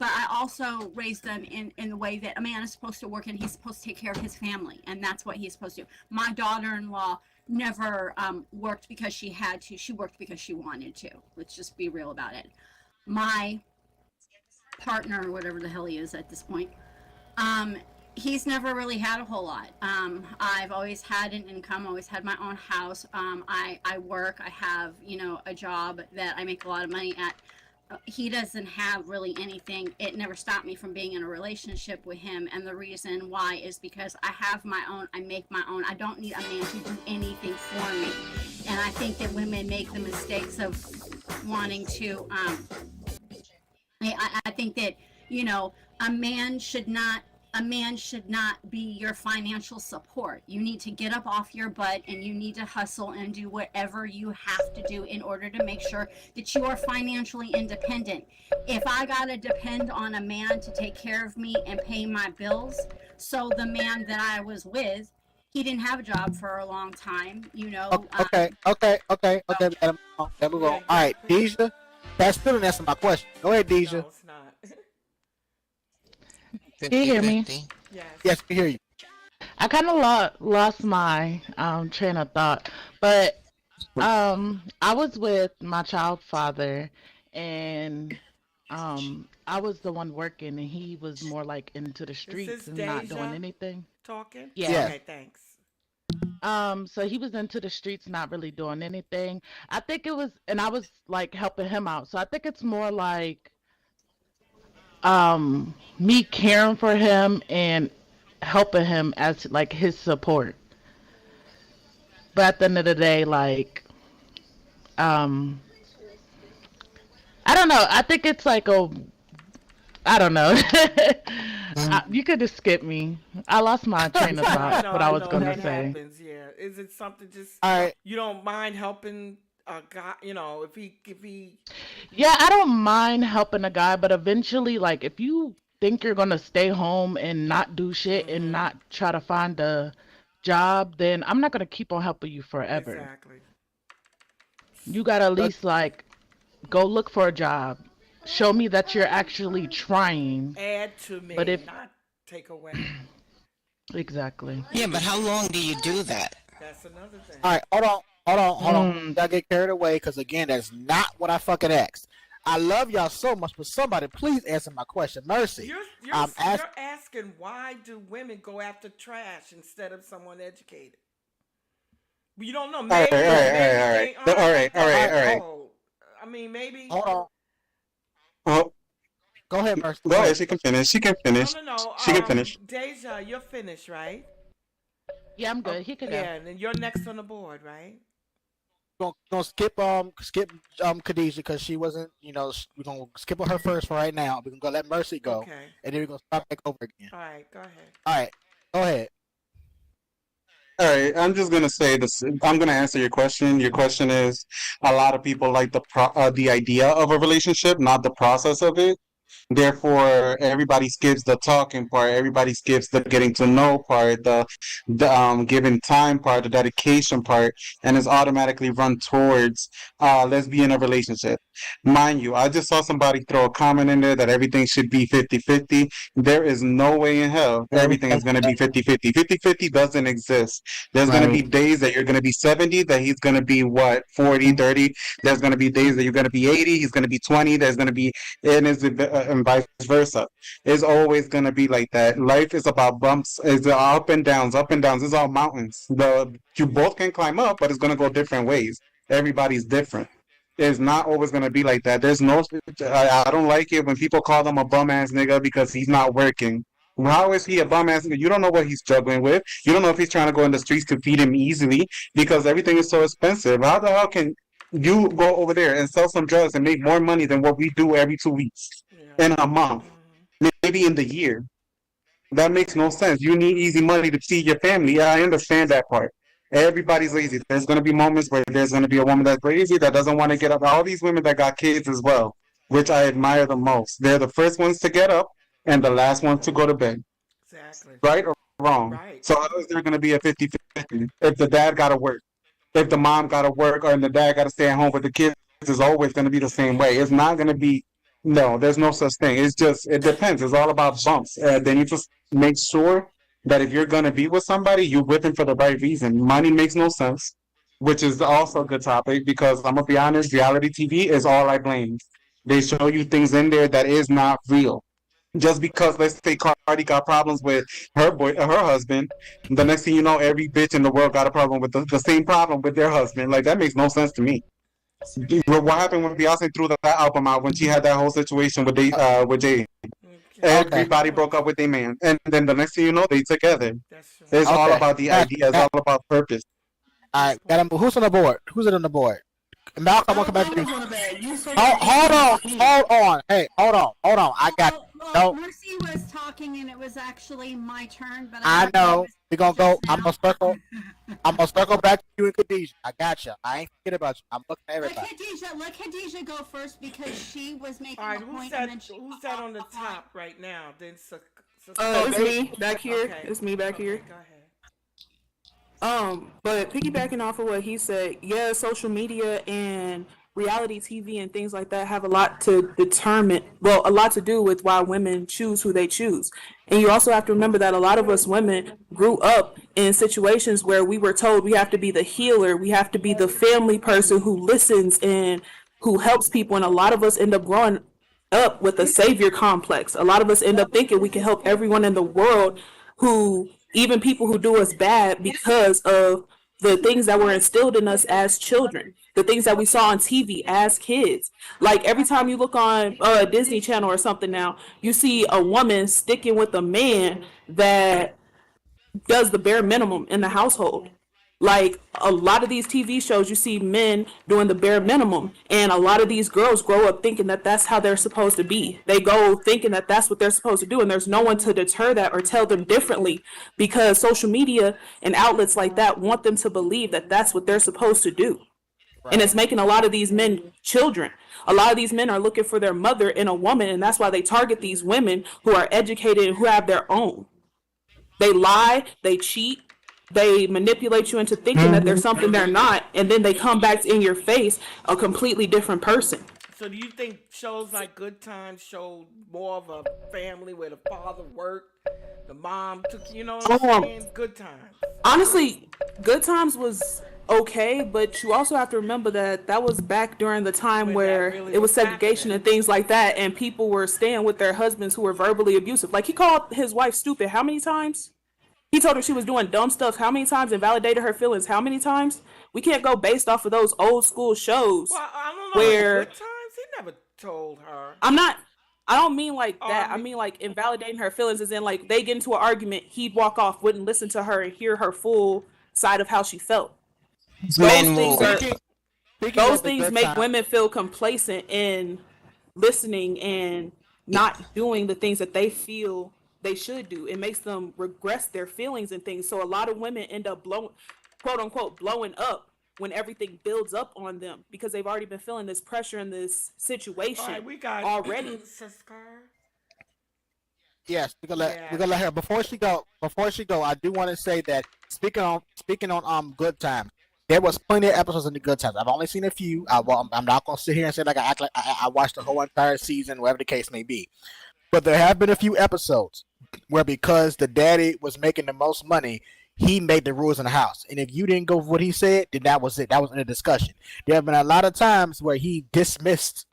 I also raised them in the way that a man is supposed to work and he's supposed to take care of his family, and that's what he's supposed to do. My daughter-in-law never worked because she had to. She worked because she wanted to. Let's just be real about it. My partner, or whatever the hell he is at this point, he's never really had a whole lot. I've always had an income, always had my own house. I work, I have, a job that I make a lot of money at. he doesn't have really anything. It never stopped me from being in a relationship with him. And the reason why is because I have my own, I make my own. I don't need a man to do anything for me. And I think that women make the mistakes of wanting to, I think that, you know, a man should not a man should not be your financial support. You need to get up off your butt and you need to hustle and do whatever you have to do in order to make sure that you are financially independent. If I got to depend on a man to take care of me and pay my bills, so the man that I was with, he didn't have a job for a long time, you know. Okay. Let me move on. All right, Deja, that still didn't answer my question. Go ahead, Deja. No, it's not. Can you hear me? 50-50. Yes. Yes, we hear you. I kind of lost my train of thought, but I was with my child father, and I was the one working, and he was more like into the Is streets this and not doing Deja anything. talking? Yeah. Yes. Okay, thanks. So he was into the streets, not really doing anything. I think it was, and I was like helping him out. So I think it's more like me caring for him and helping him as like his support. But at the end of the day, like um I don't know. I think it's like a I don't know. You could just skip me. I lost my train of thought. What I was know gonna that say. happens. Yeah. Is it something just All right. you don't mind helping a guy? You know, if he. Yeah, I don't mind helping a guy, but eventually, like, if you think you're gonna stay home and not do shit and Mhm. not try to find a job, then I'm not gonna keep on helping you forever. Exactly. You gotta at least like go look for a job. Show me that you're actually trying. Add to me, But if not take away. exactly. Yeah, but how long do you do that? That's another thing. All right, hold on. Mm, Y'all get carried away because again, that's not what I fucking asked. I love y'all so much, but somebody please answer my question. Mercy. I'm asking. You're asking why do women go after trash instead of someone educated? You don't know. All right, Maybe all right, all right, they all right, aren't. all right, all right. Oh, I mean, maybe. Hold on. Oh, Go ahead, Mercy. go ahead. She can finish. She can No, finish. no, no. She can finish. Deja, you're finished, right? yeah, I'm good. He could go. Yeah, and then you're next on the board, right? Gonna skip Khadijah because she wasn't, we're gonna skip her first for right now. We're gonna let Mercy go, Okay. and then we're gonna start back over again. All right, go ahead. All right, go ahead. All right, I'm just gonna say this. I'm gonna answer your question. Your question is, a lot of people like the idea of a relationship, not the process of it. Therefore, everybody skips the talking part. Everybody skips the getting to know part, the giving time part, the dedication part, and is automatically run towards let's be in a relationship. Mind you, I just saw somebody throw a comment in there that everything should be 50-50. There is no way in hell everything is going to be 50-50. 50-50 doesn't exist. There's going to be Right. days that you're going to be 70, that he's going to be what, 40, 30. There's going to be days that you're going to be 80, he's going to be 20. There's going to be and vice versa. It's always gonna be like that. Life is about bumps. It's up and downs, up and downs. It's all mountains. You both can climb up, but it's gonna go different ways. Everybody's different. It's not always gonna be like that. There's no. I don't like it when people call him a bum ass nigga because he's not working. How is he a bum ass nigga? You don't know what he's struggling with. You don't know if he's trying to go in the streets to feed him easily because everything is so expensive. How the hell can you go over there and sell some drugs and make more money than what we do every 2 weeks Yeah. in a month, maybe in the year? That makes no sense. You need easy money to feed your family. Yeah, I understand that part. Everybody's lazy. There's going to be moments where there's going to be a woman that's lazy that doesn't want to get up. All these women that got kids as well, which I admire the most. They're the first ones to get up and the last ones to go to bed, Exactly. right or wrong. Right. So how is there going to be a 50-50 if the dad got to work? If the mom got to work or the dad got to stay at home with the kids, is always going to be the same way. It's not going to be, no, there's no such thing. It's just, it depends. It's all about bumps. Then you just make sure that if you're going to be with somebody, you're with them for the right reason. Money makes no sense, which is also a good topic because I'm going to be honest, reality TV is all I blame. They show you things in there that is not real. Just because, let's say, Cardi got problems with her husband, the next thing you know, every bitch in the world got a problem with the same problem with their husband. Like that makes no sense to me. What happened when Beyonce threw that album out when she had that whole situation with Jay? Okay, Okay. good Everybody point. broke up with their man, and then the next thing you know, they together. That's right. It's all Okay. about the Gotcha. idea. It's all about purpose. All Good right. Got him. point. Who's on the board? Who's it on the board? Malcolm, I'm gonna come back I to you. was on a bad. You say Hold, your hold on. E12. Hold on. Hey, hold on. I got Well, no. Mercy was talking and it was actually my turn, but I I thought I know. was We're gonna just go. I'm now. gonna circle. I'm gonna circle back to you and Khadijah. I got you. I ain't forget about you. I'm looking at everybody. Let Khadijah go first because she was All making right, a point and then she who's cut that off on the the line. top right now? Then So It's they. me back here. okay, It's me back okay, here. go ahead. But piggybacking off of what he said, yeah, social media and reality TV and things like that have a lot to determine, well, a lot to do with why women choose who they choose. And you also have to remember that a lot of us women grew up in situations where we were told we have to be the healer, we have to be the family person who listens and who helps people. And a lot of us end up growing up with a savior complex. A lot of us end up thinking we can help everyone in the world who, even people who do us bad, because of the things that were instilled in us as children, the things that we saw on TV as kids. Like every time you look on Disney Channel or something now, you see a woman sticking with a man that does the bare minimum in the household. Like a lot of these TV shows, you see men doing the bare minimum, and a lot of these girls grow up thinking that that's how they're supposed to be. They go thinking that that's what they're supposed to do, and there's no one to deter that or tell them differently, because social media and outlets like that want them to believe that that's what they're supposed to do. And Right. it's making a lot of these men children. A lot of these men are looking for their mother in a woman, and that's why they target these women who are educated and who have their own. They lie, they cheat, they manipulate you into thinking that they're Mhm. something they're not, and then they come back in your face a completely different person. So do you think shows like Good Times showed more of a family where the father worked, the mom took, you know what I'm Um, saying? Good Times. Honestly, Good Times was okay, but you also have to remember that that was back during the time When that where really it was was segregation happening. and things like that, and people were staying with their husbands who were verbally abusive. Like he called his wife stupid how many times? He told her she was doing dumb stuff how many times and validated her feelings how many times? We can't go based off of those old school shows Well, I don't know. In where Good Times, he never told her. I'm not, I don't mean like Oh, I that. I mean, mean like invalidating her feelings as in like they get into an argument, he'd walk off, wouldn't listen to her and hear her full side of how she felt. Those Men things rule. are Speaking speaking those of the things good make time. women feel complacent in listening and not doing the things that they feel they should do. It makes them regress their feelings and things. So a lot of women end up blowing, quote unquote, blowing up when everything builds up on them because they've already been feeling this pressure in this all right, situation we got already. Siskar. Yes, we're Yeah. gonna let her before she go, I do want to say that speaking on good times. There was plenty of episodes in the good times. I've only seen a few. I'm not gonna sit here and say like I act like I watched the whole entire season, whatever the case may be. But there have been a few episodes where because the daddy was making the most money, he made the rules in the house. And if you didn't go with what he said, then that was it. That was in the discussion. There have been a lot of times where he dismissed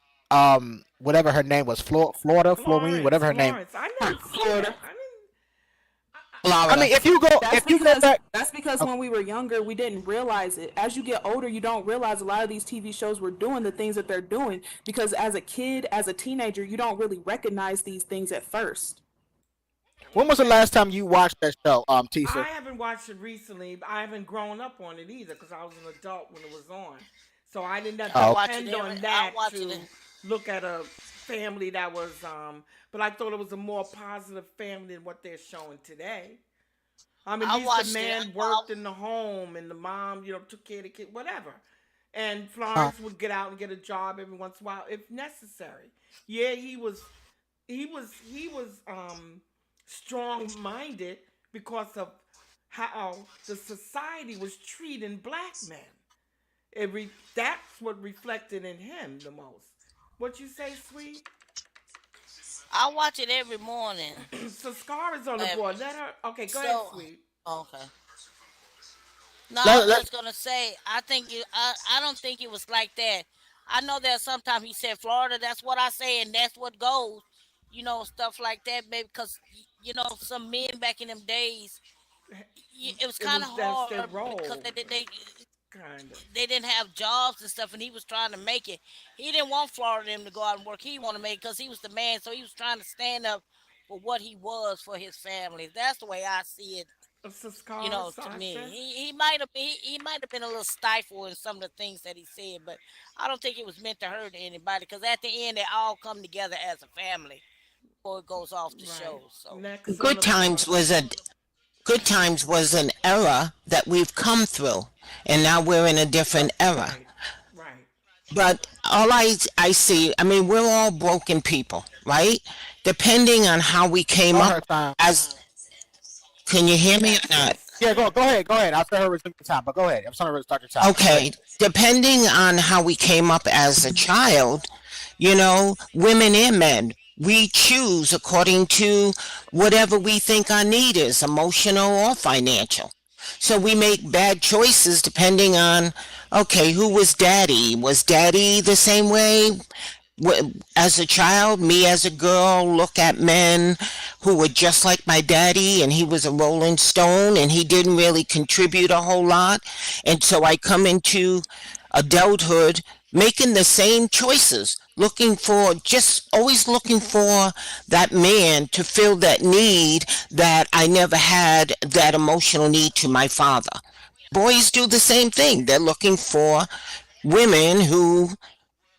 whatever her name was, Florida, Florine, Florence. whatever her name. Florence. I never see Florida. that. I didn't. I Florida. mean, if you go back, That's because oh, when we were younger, we didn't realize it. As you get older, you don't realize a lot of these TV shows were doing the things that they're doing because as a kid, as a teenager, you don't really recognize these things at first. when was the last time you watched that show, I Tisa? haven't watched it recently. I haven't grown up on it either because I was an adult when it was on. So I didn't have to I Oh, watch it depend every. on I that watch it. to look at a family that was but I thought it was a more positive family than what they're showing today. I mean, at I least the watched it. man worked in the home and the mom, took care of the kid, whatever. And uh, Florence would get out and get a job every once in a while if necessary. Yeah, he was strong minded because of how the society was treating black men. That's what reflected in him the most. What you say, sweet? I watch it every morning. So Scar is on the And board. Let her. Okay, go ahead, so sweet. okay. No, I let, was let, just gonna say. I think it. I don't think it was like that. I know that sometimes he said Florida. That's what I say, and that's what goes. Stuff like that, maybe because some men back in them days, it was It kind was of that's hard their because role. they kind of. they didn't have jobs and stuff, and he was trying to make it. He didn't want Florida them to go out and work. He wanted to make it because he was the man. So he was trying to stand up for what he was for his family. That's the way I see it. It's a scar, To me, Sasha. he might have been a little stifled in some of the things that he said, but I don't think it was meant to hurt anybody because at the end they all come together as a family before it goes off the Right. show. So Next on Good the times board. was a Good times was an era that we've come through, and now we're in a different era. Right. Right. But all I see, I mean, we're all broken people, right? Depending on how we came On up her time. as, can you hear me or Yes. not? Yes. Yeah, go ahead. I'll tell her to the time, but go ahead. I'm sorry to start your time. Go ahead. Okay, depending on how we came up as a child, women and men, we choose according to whatever we think our need is, emotional or financial. So we make bad choices depending on, okay, who was daddy? Was daddy the same way? As a child, me as a girl, look at men who were just like my daddy, and he was a rolling stone and he didn't really contribute a whole lot. And so I come into adulthood making the same choices, looking for, just always looking for that man to fill that need that I never had, that emotional need to my father. Boys do the same thing. They're looking for women who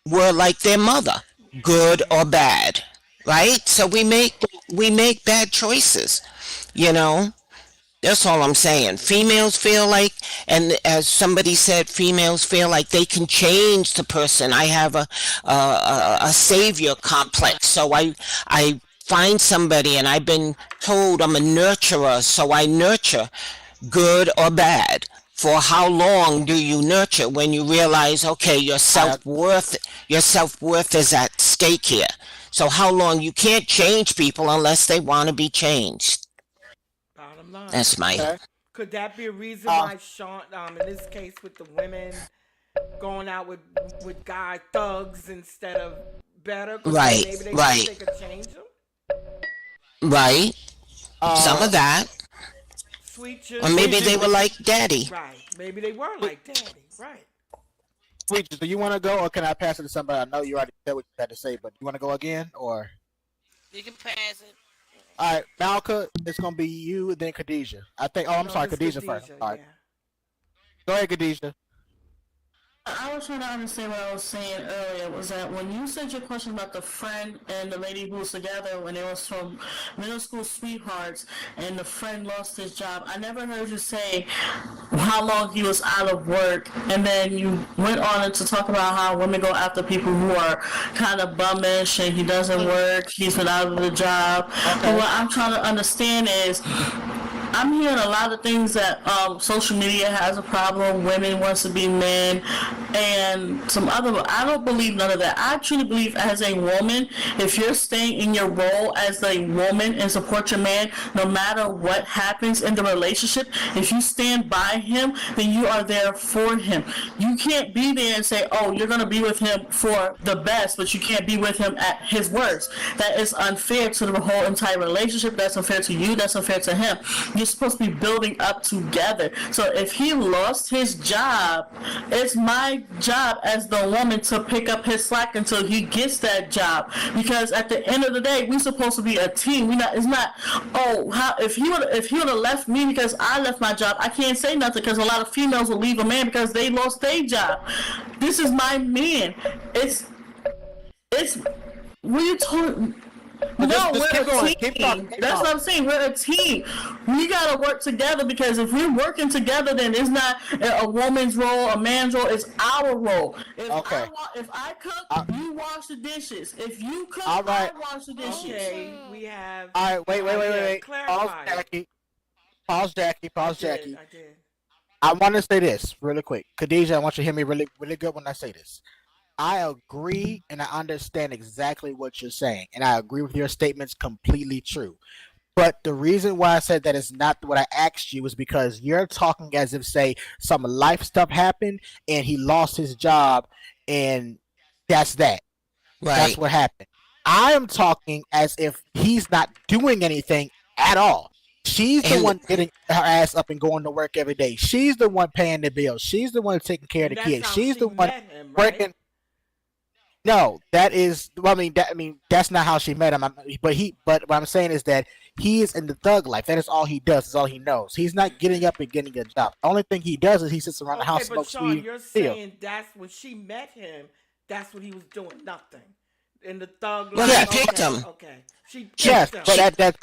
were like their mother, good or Right. bad, right? So we make bad choices, you know. That's all I'm saying. Females feel like, and as somebody said, females feel like they can change the person. I have a savior complex, so I find somebody, and I've been told I'm a nurturer, so I nurture, good or bad. For how long do you nurture when you realize, okay, I your self-worth is at stake here. So how long? You can't change people unless they want to be changed. Bottom line. That's my okay. Could that be a reason Uh, why Sean, in this case with the women going out with guy thugs instead of better? Because right, maybe they think right, they could change them. right. Some uh, of that, Sweet or juice. Sweet maybe they Jesus, were like daddy. Right. Maybe they were Sweet, like daddy. Right. Sweet Jesus, do you want to go, or can I pass it to somebody? I know you already said what you had to say, but you want to go again, or? you can pass it. All right, Malika, it's gonna be you, then Khadijah. I think. Oh, I'm No, sorry, this Khadijah first. Khadijah. All right, Yeah. go ahead, Khadijah. I was trying to understand what I was saying earlier was that when you said your question about the friend and the lady who was together when they was from middle school sweethearts and the friend lost his job, I never heard you say how long he was out of work, and then you went on to talk about how women go after people who are kind of bummish and he doesn't work, he's been out of the job. But Okay. what I'm trying to understand is I'm hearing a lot of things that social media has a problem. Women wants to be men, and some other. I don't believe none of that. I truly believe, as a woman, if you're staying in your role as a woman and support your man, no matter what happens in the relationship, if you stand by him, then you are there for him. You can't be there and say, "Oh, you're gonna be with him for the best," but you can't be with him at his worst. That is unfair to the whole entire relationship. That's unfair to you. That's unfair to him. You're supposed to be building up together. So if he lost his job, it's my job as the woman to pick up his slack until he gets that job. Because at the end of the day, we're supposed to be a team. We not. It's not. Oh, how if he would have left me because I left my job, I can't say nothing because a lot of females will leave a man because they lost their job. This is my man. It's what are you talking? But No, just we're keep a going. Keep talking. team. Keep That's what talking. I'm saying. We're a team. We gotta work together because if we're working together, then it's not a woman's role, a man's role. It's our role. Okay. If I cook, Uh, you wash the dishes. If you cook, all I right. wash the dishes. Okay. We have. All right. Yeah. Wait. Pause, Clarify it. Jackie. Pause, Jackie. I Pause, did. Jackie. I did. I want to say this really quick. Khadijah, I want you to hear me really, really good when I say this. I agree and I understand exactly what you're saying, and I agree with your statements completely true. But the reason why I said that is not what I asked you is because you're talking as if, say, some life stuff happened and he lost his job, and that's that. That's Right. what happened. I am talking as if he's not doing anything at all. She's the And one getting her ass up and going to work every day. She's the one paying the bills. She's the one taking care of And the that's kids. how She's she the one met him, right? working. No, that is. Well, I mean, that's not how she met him. But what I'm saying is that he is in the thug life. That is all he does. Is all he knows. He's not getting up and getting a job. The only thing he does is he sits around the Okay, house, but smokes Sean, weed, you're steal. saying that's when she met him. That's when he was doing nothing in the thug well, life. he picked Okay, him. okay. She Yes, picked him. but at that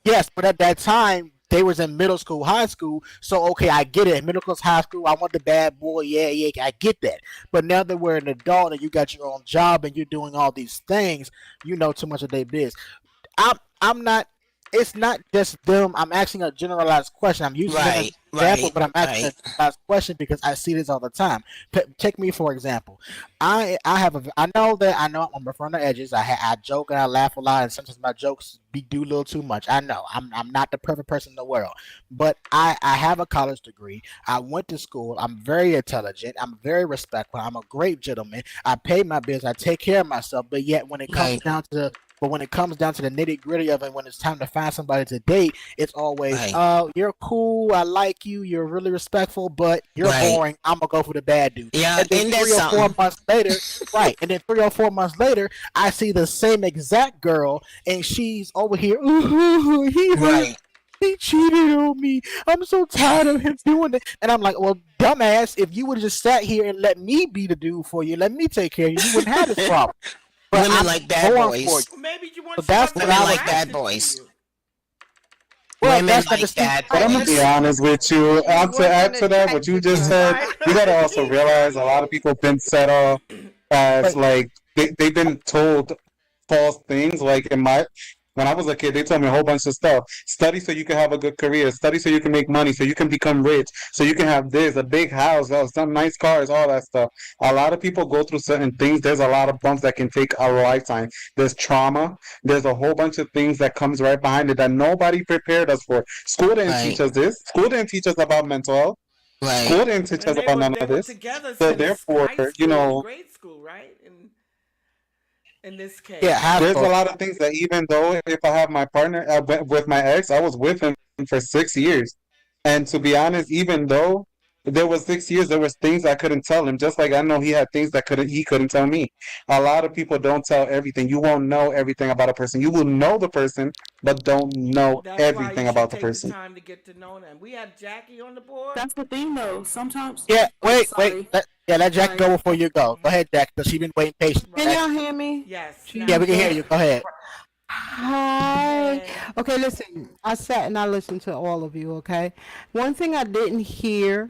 yes, but at that time they was in middle school, high school. So okay, I get it. Middle school, high school. I want the bad boy. Yeah, yeah, I get that. But now that we're an adult and you got your own job and you're doing all these things, you know too much of their biz. I'm not. It's not just them. I'm asking a generalized question. I'm using them as an Right, example, right, but I'm asking a right, generalized question because I see this all the time. Take me for example. I know that I know I'm rough on the edges. I joke and I laugh a lot, and sometimes my jokes do a little too much. I know I'm not the perfect person in the world, but I have a college degree. I went to school. I'm very intelligent. I'm very respectful. I'm a great gentleman. I pay my bills. I take care of myself. But yet right, when it comes down to the nitty gritty of it, when it's time to find somebody to date, it's always, right, oh, you're cool, I like you, you're really respectful, but you're right. boring. I'm gonna go for the bad dude. Yeah, And then and that's 3 or 4 something. months later, right? And then 3 or 4 months later, I see the same exact girl, and she's over here. Ooh, he hurt. Right. He cheated on me. I'm so tired of him doing that. And I'm like, well, dumbass, if you would have just sat here and let me be the dude for you, let me take care of you, you wouldn't have this problem. But Women I'm like bad going for boys. you. Well, maybe you So want she that's wasn't what Women I was. like bad attracted to boys. you. Well, Women that's not the like same bad But I'm thing. gonna be boys. honest with you. She To add wasn't to that, what you attracted to just him. said, Right. you gotta also realize a lot of people been set off as But like they've been told false things. Like in my when I was a kid, they told me a whole bunch of stuff. Study so you can have a good career. Study so you can make money, so you can become rich, so you can have this, a big house, some nice cars, all that stuff. A lot of people go through certain things. There's a lot of bumps that can take a lifetime. There's trauma. There's a whole bunch of things that comes right behind it that nobody prepared us for. School didn't teach Right, us this. School didn't teach us about mental health. right. School didn't teach And us about none they of were this. together So since therefore, high you school and know, grade school, right? In this yeah, case. high there's a school. lot of things that even though if I have my partner with my ex, I was with him for 6 years. And to be honest, even though there was 6 years, there was things I couldn't tell him. Just like I know he had things that he couldn't tell me. A lot of people don't tell everything. You won't know everything about a person. You will know the person, but don't know That's why you everything should about the take the person. time to get to know them. We have Jackie on the board. That's the thing, though. Sometimes, Yeah, oh, wait. sorry, Let Jack sorry. go before you go. Go ahead, Jack, because she's been waiting patiently. Can Right. Jack. y'all hear me? Yes. Yeah, we can hear Now. you. Go ahead. Hi. Hey. Okay, listen. I sat and I listened to all of you, okay? One thing I didn't hear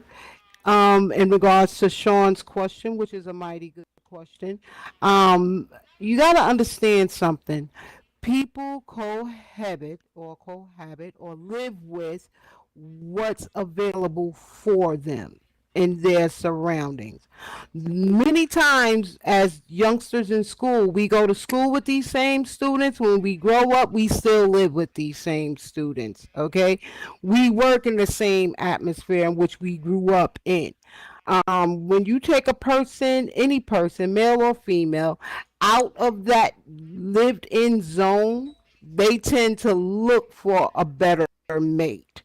in regards to Sean's question, which is a mighty good question, you got to understand something. People cohabit or live with what's available for them in their surroundings. Many times, as youngsters in school, we go to school with these same students. When we grow up, we still live with these same students. Okay, we work in the same atmosphere in which we grew up in. When you take a person, any person, male or female, out of that lived in zone, they tend to look for a better mate.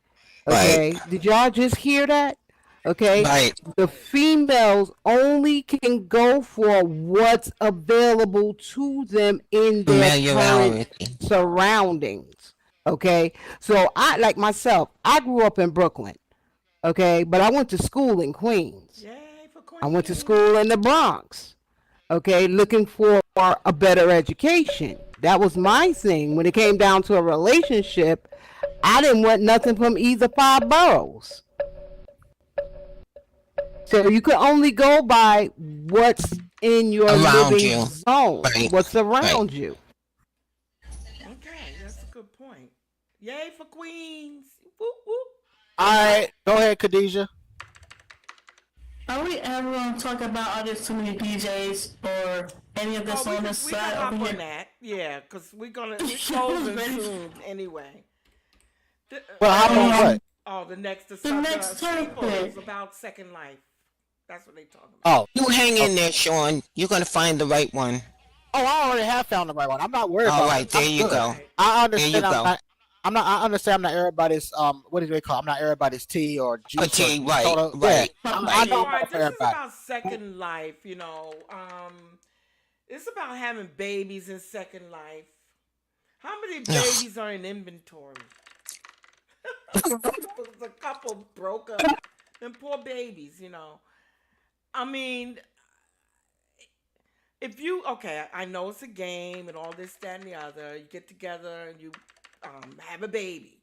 Right, Okay, did y'all just hear that? Okay, right. the females only can go for what's available to them in their current Familiarity. surroundings. Okay, so I, like myself, I grew up in Brooklyn. Okay, but I went to school in Queens. Yay for I went to Queen. school in the Bronx. Okay, looking for a better education. That was my thing. When it came down to a relationship, I didn't want nothing from either five boroughs. So you can only go by what's in your Around living you. zone, Right, what's right. around you. Okay, that's a good point. Yay for Queens. Whoop, whoop. All right, go ahead, Khadijah. Are we ever gonna talk about are there too many DJs or any of this Oh, on this we can side hop over on here? that. Yeah, because we're closing Ready? soon anyway. The, Well, hop on Um, what? the next The next Steeple topic. is about Second Life. That's what they talking Oh, about. You hang oh, in there, Sean. You're gonna find the right one. I already have found the right one. I'm not worried All about right, it. there I'm you good. go. Right. I There you understand. go. I'm not. I understand. I'm not everybody's. What do they call? I'm not everybody's tea or A juice or T, right, soda. Yeah, right, I right. know All I'm right, not for this is everybody. about Second Life. It's about having babies in Second Life. How many babies are in inventory? The couple broke up. Them poor babies. I mean, if you okay, I know it's a game and all this, that, and the other. You get together and you have a baby,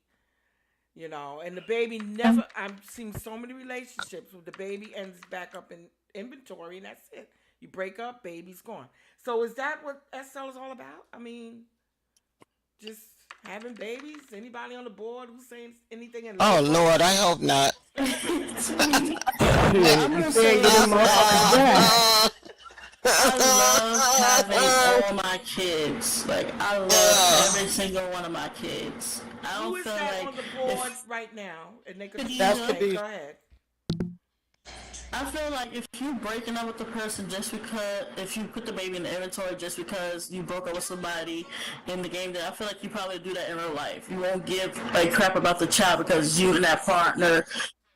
and the baby never. I've seen so many relationships where the baby ends back up in inventory, and that's it. You break up, baby's gone. So is that what SL is all about? I mean, just having babies. Anybody on the board who's saying anything Oh enlightened? Lord, I hope not. Shit, I'm you gonna can't get say a this. motherfucking breath. I love having all my kids. Like I love every single one of my kids. I Who don't is feel that like on the board if right now? And they could. That's Khadijah, Okay, Khadijah. go ahead. I feel like if you breaking up with the person just because if you put the baby in the inventory just because you broke up with somebody in the game, then I feel like you probably do that in real life. You won't give a crap about the child because you and that partner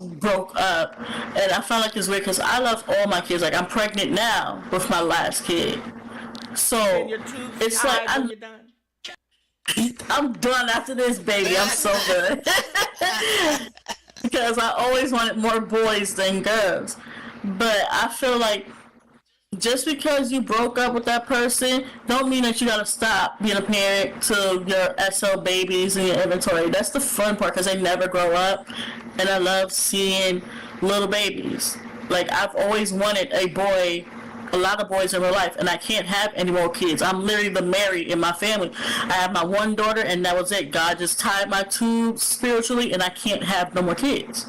broke up. And I feel like it's weird because I love all my kids. Like I'm pregnant now with my last kid. And So your tubes it's like tied when you're done. I'm done after this, baby. I'm so good. Because I always wanted more boys than girls. But I feel like just because you broke up with that person don't mean that you gotta stop being a parent to your SL babies and your inventory. That's the fun part because they never grow up, and I love seeing little babies. Like I've always wanted a boy, a lot of boys in real life, and I can't have any more kids. I'm literally the Mary in my family. I have my one daughter, and that was it. God just tied my tubes spiritually, and I can't have no more kids.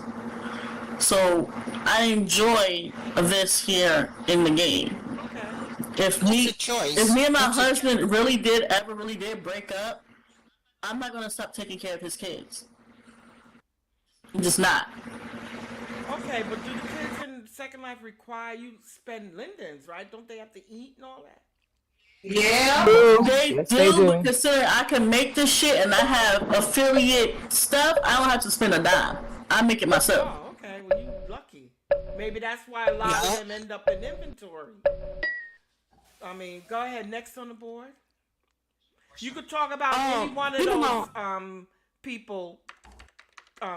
So I enjoy this here in the game. Okay. If It's me, a if choice. me and my It's a husband really did break up, I'm not gonna stop taking care of his kids. I'm just not. Okay, but do the kids in Second Life require you spend lindens, right? Don't they have to eat and all that? Yeah, Do. they Yes, they do, but do. considering I can make this shit and I have affiliate stuff, I don't have to spend a dime. I make it myself. Oh, okay. Well, you lucky. Maybe that's why a lot of yeah. them end up in inventory. I mean, go ahead. Next on the board. You could talk about any one of People those don't. people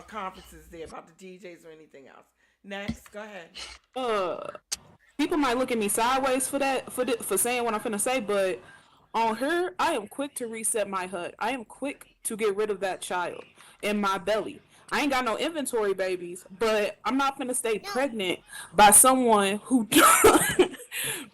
conferences there about the DJs or anything else. Next, go ahead. uh People might look at me sideways for that for saying what I'm finna say, but on her, I am quick to reset my HUD. I am quick to get rid of that child in my belly. I ain't got no inventory babies, but I'm not gonna stay pregnant by someone who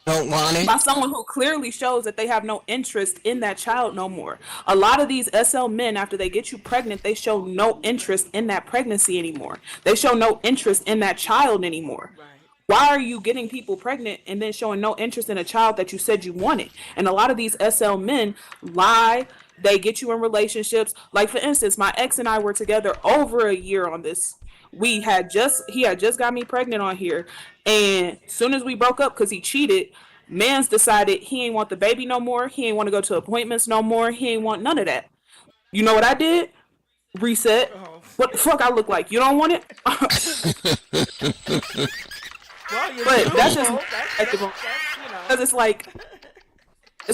Don't want it. by someone who clearly shows that they have no interest in that child no more. A lot of these SL men, after they get you pregnant, they show no interest in that pregnancy anymore. They show no interest in that child anymore. Right. Why are you getting people pregnant and then showing no interest in a child that you said you wanted? And a lot of these SL men lie. They get you in relationships. Like for instance, my ex and I were together over a year on this. He had just got me pregnant on here, and soon as we broke up because he cheated, man's decided he ain't want the baby no more. He ain't want to go to appointments no more. He ain't want none of that. You know what I did? Reset. Oh. What the fuck I look like? You don't want it? Well, you're But that's just truthful. because it's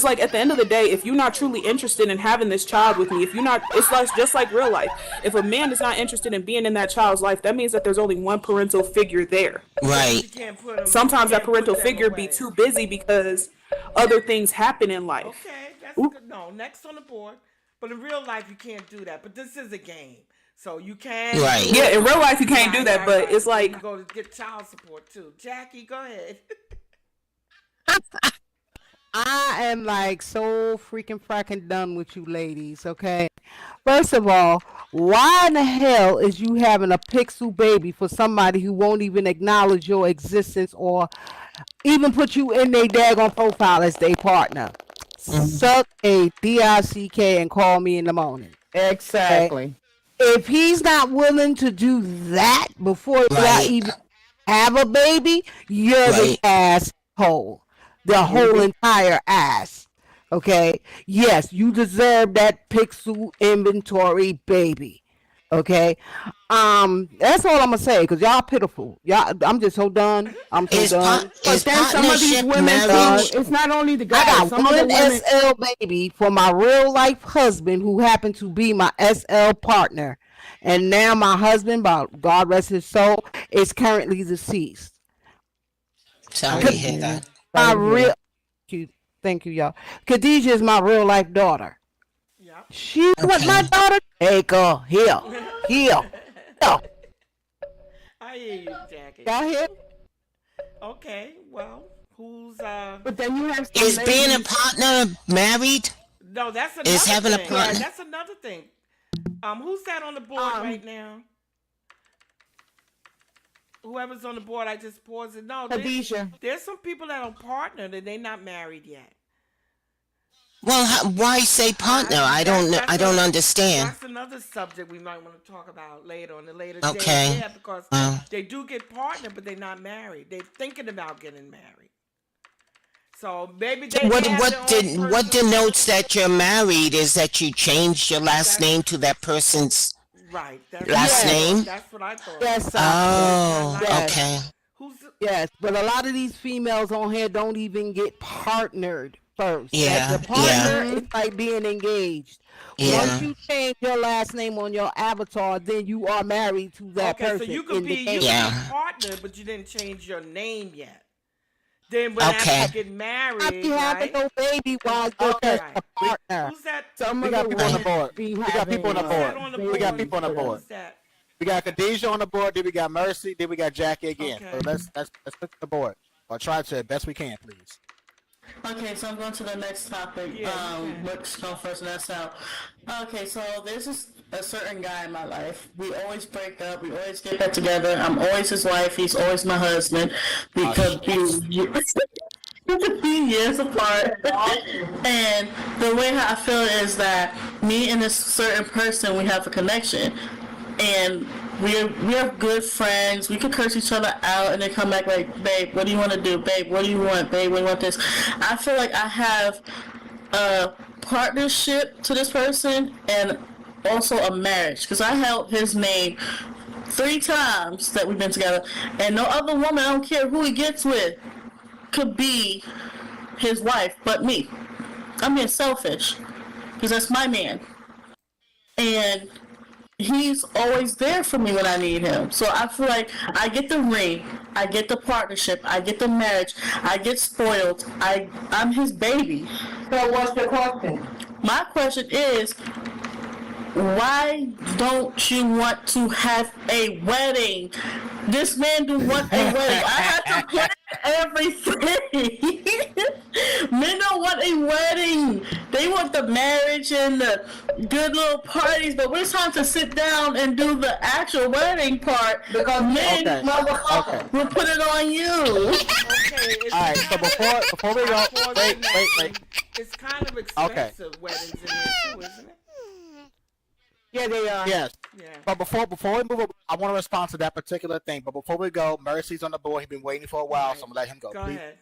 like at the end of the day, if you're not truly interested in having this child with me, if you're not, it's like just like real life. If a man is not interested in being in that child's life, that means that there's only one parental figure there. Right. You can't put them. Sometimes You that can't put parental them figure be away. too busy because other things happen in life. Okay, that's good. No, next on the board. But in real life, you can't do that. But this is a game, so you can. Right. do Yeah, it. in real life you can't do that, but it's You like can go to get child support too. Jackie, go ahead. I am like so freaking fracking done with you ladies, okay? First of all, why in the hell is you having a pixel baby for somebody who won't even acknowledge your existence or even put you in their daggone profile as their partner? Suck a DICK and call me in the morning. Okay? Exactly. If he's not willing to do that before y'all Right. even have a baby, you're the Right. asshole. The whole entire ass. Okay. Yes, you deserve that pixel inventory, baby. Okay. That's all I'm gonna say because y'all pitiful. Y'all, I'm just so done. I'm so done. Is But then some of these partnership women too, Done. marriage? it's not only the I guys. got Some of the one women, SL baby for my real life husband who happened to be my SL partner. And now my husband, by God rest his soul, is currently deceased. Sorry to sorry to hear hear that. that. My Sorry to hear real that. thank you, y'all. Khadijah is my real life daughter. Yep. She was my Okay. daughter. Take her here. Here. Here. I hear you, Jackie. Y'all hear? Okay, well, who's But then you have some Is being a ladies. partner married? no, that's Is another having a thing. Yeah. partner? That's another thing. Who's that on the board Um. right now? Whoever's on the board, I just paused it. No, Khadijah. there's some people that are partnered and they're not married yet. Well, why say I partner? I that's don't know. I that's don't a understand. that's another subject we might want to talk about later on a later date. Okay. Yeah, because they do get partnered, but they're not married. They're thinking about getting married. So maybe they have their own What personal. denotes that you're married is that you changed your last That's name to that person's right. That's what last I Yes. thought. name? That's what I thought. Yes, Sasha. But it's not Oh, like Yes. that. okay. Who's Yes, but a lot of these females on here don't even get partnered first. That the Yeah, yeah, partner is Mm-hmm. like being engaged. Once yeah. you change your last name on your avatar, then you are married to that okay? So person in the you game. could be Yeah. partnered, but you didn't change your name yet. Then when after Okay. you get Not be married, having right? no baby while you're Okay, just Right. a we partner. Who's that? Some we of got the people on the Right. women board. be We got people on having the Who's that board. on the We got board? babies people on the for board. Who's that? We got Khadijah on the board. Then we got Mercy. Then we got Jackie again. So Okay. let's put the board or try to best we can, please. Okay, so I'm going to the next topic. Yeah, you can. Which come first, and that's out. Okay, so there's a certain guy in my life. We always break up. We always get back together. I'm always his wife. He's always my husband. We Oh could shit. be years apart. And the way how I feel is that me and this certain person, we have a connection, and we're good friends. We can curse each other out and then come back like, babe, what do you want to do? Babe, what do you want? Babe, what do you want this? I feel like I have a partnership to this person and also a marriage because I held his name 3 times that we've been together, and no other woman, I don't care who he gets with, could be his wife but me. I'm being selfish because that's my man. And he's always there for me when I need him. So I feel like I get the ring, I get the partnership, I get the marriage, I get spoiled. I'm his baby. So what's the question? My question is, why don't you want to have a wedding? This man do want a wedding. I have to plan everything. Men don't want a wedding. They want the marriage and the good little parties, but when it's time to sit down and do the actual wedding part, because men Okay. Okay. will put it on you. Okay. It's All right. So before we I go, paused wait, in that wait, one. wait. It's kind of Okay. expensive weddings in here too, isn't it? Yeah, they are. Yes. Yeah. But before we move, I want to respond to that particular thing. But before we go, Mercy's on the board. He's been waiting for a while, so I'm gonna let him go. Go Please. ahead.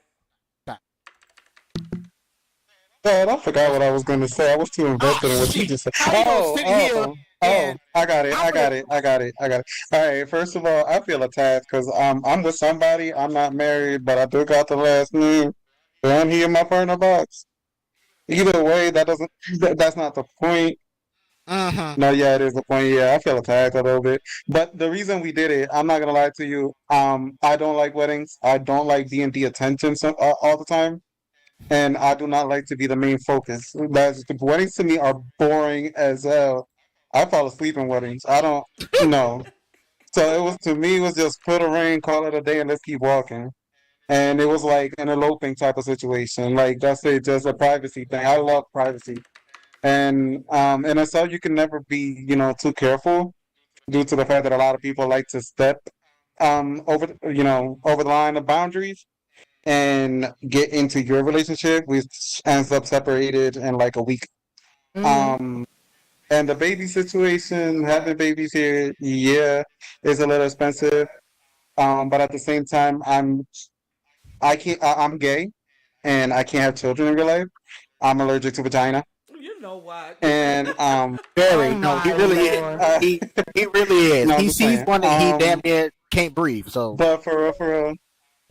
God, I forgot what I was going to say. I was too Oh invested in what you shit! just said. How you gonna sit here and I got it. I'm I got gonna it. I got it. I got it. All right. First of all, I feel attacked because I'm with somebody. I'm not married, but I do got the last name. And he in my partner box. Either way, that's not the point. uh-huh. No, yeah, it is the point. Yeah, I feel attacked a little bit. But the reason we did it, I'm not gonna lie to you. I don't like weddings. I don't like being the attention all the time, and I do not like to be the main focus. Weddings to me are boring as hell. I fall asleep in weddings. I don't know. So it was to me, it was just put a ring, call it a day, and let's keep walking. And it was like an eloping type of situation. Like that's it, just a privacy thing. I love privacy. And in a cell, you can never be, too careful due to the fact that a lot of people like to step over the line of boundaries and get into your relationship, which ends up separated in like a week. Mm-hmm. Um, and the baby situation, having babies here, yeah, is a little expensive. But at the same time, I'm gay and I can't have children in real life. I'm allergic to vagina, You know what? and Very. Oh No, he my really is. lord. He really is. no, I'm He just sees saying. one and he damn near can't breathe. So But for real,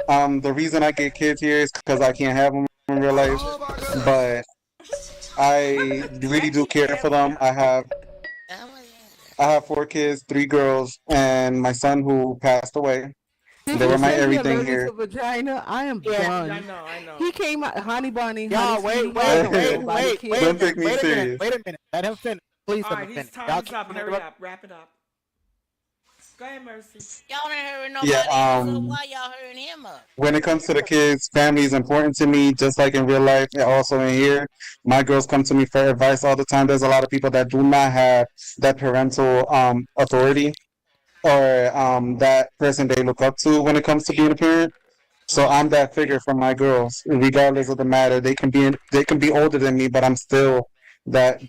the reason I get kids here is because I can't have them in real life. But I really do Jackie care can't. for them. I have 4 kids, 3 girls, and my son who passed away. Did They you were my say he everything allergic here. to vagina? I am Yeah. done. I know. He came out, honey bunny, y'all, honey sweetie. I don't know about the kid. Don't take me wait a minute. serious. Wait a minute. Let him finish. Please All let right, him his finish. Y'all time's keep up. Hurry interrupting. up. Wrap it up. Go ahead, Mercy. Y'all ain't hurrying nobody Yeah, else up. Why y'all hurrying him up? when it comes to the kids, family is important to me, just like in real life and also in here. My girls come to me for advice all the time. There's a lot of people that do not have that parental authority or that person they look up to when it comes to being a parent. So I'm that figure for my girls, regardless of the matter. They can be older than me, but that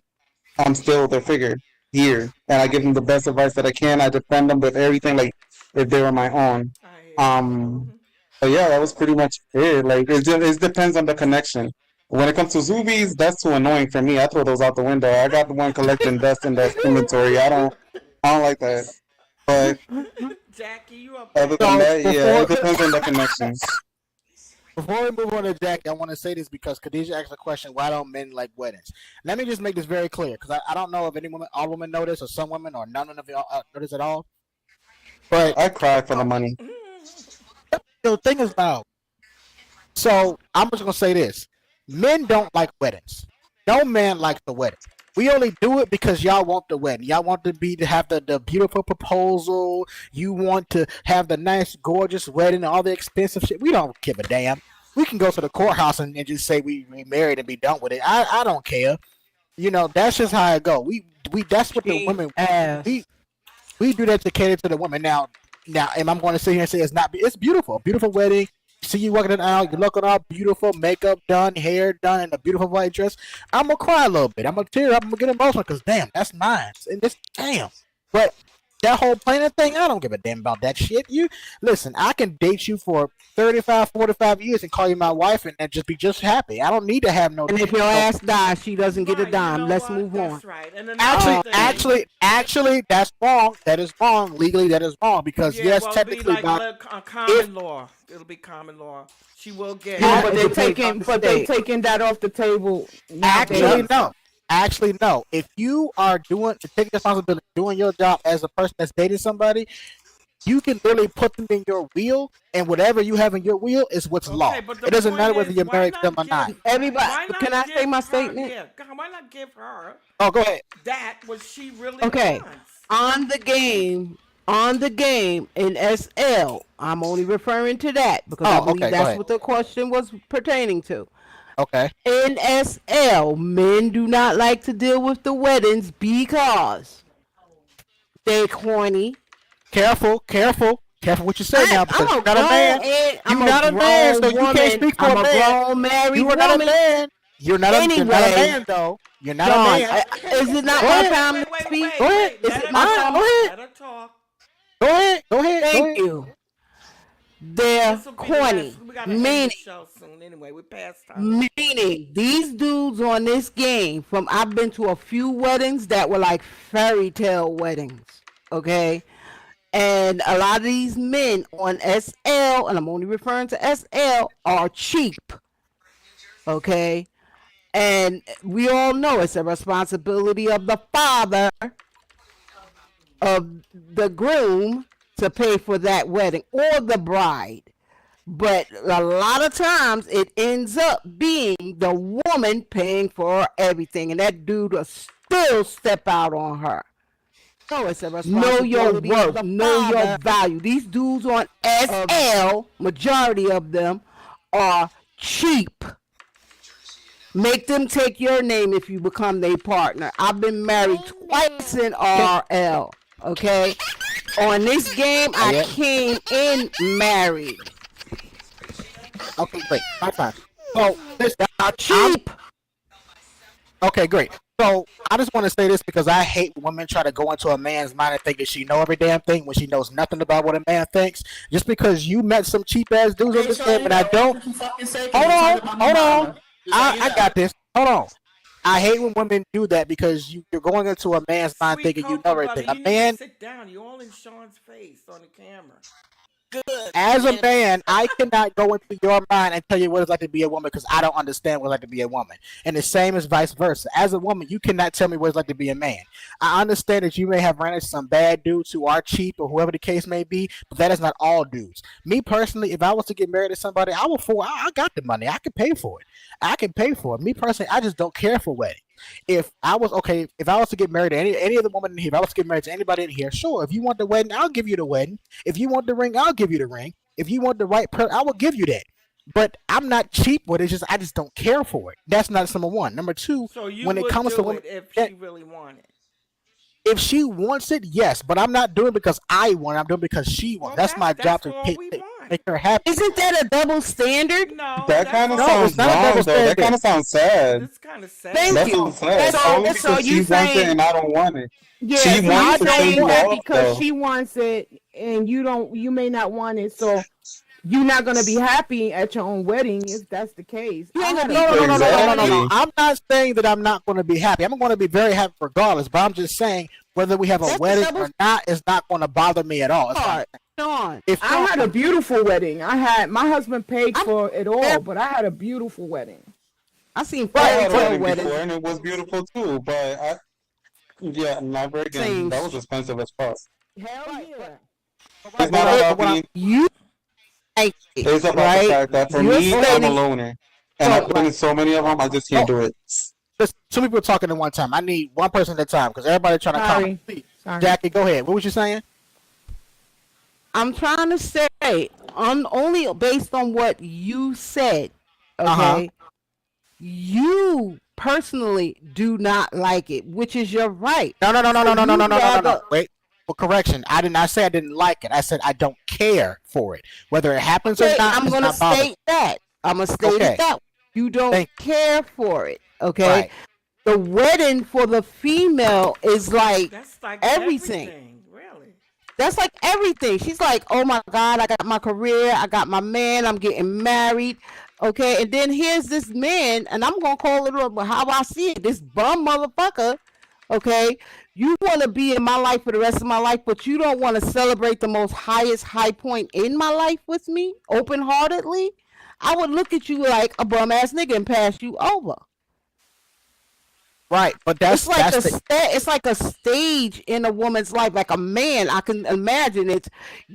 I'm still their figure here, and I give them the best advice that I can. I defend them with everything, like if they were my own. I hear Um, but yeah, that was pretty much it. Like it depends on the connection. When it comes to Zoobies, that's too annoying for me. I throw those out the window. I got the one collecting dust in the inventory. I don't like that. But Jackie, you up other next. than So that, yeah, it depends on the connection. before we move on to Jackie, I want to say this because Khadijah asked a question: why don't men like weddings? Let me just make this very clear because I don't know if any women, all women know this, or some women, or none of y'all know this at all. But I cry for the money. the thing is now, so I'm just gonna say this: men don't like weddings. No man likes the wedding. We only do it because y'all want the wedding. Y'all want to have the beautiful proposal. You want to have the nice, gorgeous wedding, all the expensive shit. We don't give a damn. We can go to the courthouse and just say we married and be done with it. I don't care. You know, that's just how it go. We that's what the women Ass. we do that to cater to the women. Now, am I going to sit here and say it's not? It's beautiful, beautiful wedding. See you walking in the aisle, you're looking all beautiful, makeup done, hair done, and a beautiful white dress. I'm gonna cry a little bit. I'm gonna tear up. I'm gonna get emotional because damn, that's mine. And this damn, but that whole planning thing, I don't give a damn about that shit. You listen, I can date you for 35, 45 years and call you my wife and just be just happy. I don't need to have no. And if your ass dies, she doesn't get a Right, dime. know Let's what? move on. That's right. And another Actually, thing. that's wrong. That is wrong. Legally, that is wrong because Yeah, yes, well, it'll be technically, like common law. It'll be common law. She will get. No, Yeah, but it they depends on the taking state. that off the table Actually, nowadays. no. Actually, no. If you are taking responsibility, doing your job as a person that's dating somebody, you can literally put them in your wheel, and whatever you have in your wheel is what's law. Okay, but the It doesn't point matter whether is, you're why married to them not or not. give? Everybody, Why not can I say give my her? statement? Yeah, why not give her Oh, go ahead. that what she really Okay, wants? on the game in SL. I'm only referring to that because I Oh, believe okay. Go that's ahead. what the question was pertaining to. Okay. In SL, men do not like to deal with the weddings because they corny. Careful what you say now because I'm you're a not a man. You're not a man, so you can't woman. speak for I'm a a man. grown married You are not a woman. man. You're not a Anyway, man though. You're not a John, man. is it not Go my ahead. time to speak? Go ahead. Is Let it her my Fine. talk. time? Go ahead. Let her talk. Go ahead. Go ahead. Go Thank ahead. you. They're This will be the corny. last. We gotta end the Meaning, show soon. Anyway, we're past time. meaning these dudes on this game from I've been to a few weddings that were like fairy tale weddings. Okay. And a lot of these men on SL, and I'm only referring to SL, are cheap. Okay. And we all know it's a responsibility of the father of the groom to pay for that wedding or the bride. But a lot of times it ends up being the woman paying for everything, and that dude will still step out on her. So it's a know your worth, know your value. These dudes on SL, majority of them, are cheap. Make them take your name if you become their partner. I've been married twice in RL. Okay, on this game I came in married. Okay, great. My time. So listen, Cheap. okay, great. So I just want to say this because I hate when women try to go into a man's mind and think that she know every damn thing when she knows nothing about what a man thinks. Just because you met some cheap ass dudes on this game and I don't. Hold on. I got this. hold on. I hate when women do that because you're going into a man's mind Sweet thinking you know cocoa butter, everything. A you need to man, sit down. You're all in Sean's face on the camera. Good. as a And man, I cannot go into your mind and tell you what it's like to be a woman because I don't understand what it's like to be a woman. And the same is vice versa. As a woman, you cannot tell me what it's like to be a man. I understand that you may have ran into some bad dudes who are cheap or whoever the case may be, but that is not all dudes. Me personally, if I was to get married to somebody, I got the money. I can pay for it. I can pay for it. Me personally, I just don't care for wedding. If I was to get married to any other woman in here, if I was to get married to anybody in here, sure. If you want the wedding, I'll give you the wedding. If you want the ring, I'll give you the ring. If you want the right person, I will give you that. But I'm not cheap with it. Just I just don't care for it. That's not number one. Number two, So you when it would comes to do women, it if that she really wanted. if she wants it, yes. But I'm not doing it because I want it. I'm doing it because she wants. Well, It. That's my job that's to all we want. make her happy. Isn't that a double standard? No, That that's kind of all. No, it's sounds not a wrong, double though. That kind standard. of sounds sad. It's kind of sad. Thank That you. sounds sad. So, Only so because you she wants it saying, and I don't want it. yeah, She so wants you to turn saying you that off, because though. she wants it and you may not want it, so you're not gonna be happy at your own wedding if that's the case. You I ain't had gonna a no no no no no no no no. Exactly. I'm not saying that I'm not going to be happy. I'm going to be very happy regardless. But I'm just saying whether we have a that's a wedding double or not is not going to bother me at all. It's fine. standard. Sean, If I had a beautiful wedding. I had my husband paid I'm for it all, but I had a beautiful wedding. I seen I fairy had a tale wedding weddings. before and it was beautiful too, but yeah, never again. Same. That was expensive as fuck. Hell yeah. It's not about what I'm being. You like it, It's about the right? fact that for You're me, I'm a stating loner, and I've been in so many of them, I just can't do it. there's two people talking at one time. I need one person at a time because everybody's trying to comment. sorry. Sorry. Jackie, go ahead. What was you saying? I'm trying to say, only based on what you said, Uh-huh. okay? You personally do not like it, which is your right. No no no no So no no no you no no no no. rather, Wait. For correction, I did not say I didn't like it. I said I don't care for it. Whether it happens or okay, not, I'm it's gonna not bothering me. state that. I'm gonna state Okay. it that way. You don't Thank care for it, you. okay? Right. The wedding for the female is like That's like everything. everything, really. That's like everything. She's like, oh my God, I got my career, I got my man, I'm getting married. Okay, and then here's this man, and I'm gonna call it how I see it, this bum motherfucker. Okay, you want to be in my life for the rest of my life, but you don't want to celebrate the most highest high point in my life with me, open heartedly. I would look at you like a bum ass nigga and pass you over. Right. But It's like that's the it's like a stage in a woman's life. Like a man, I can imagine it's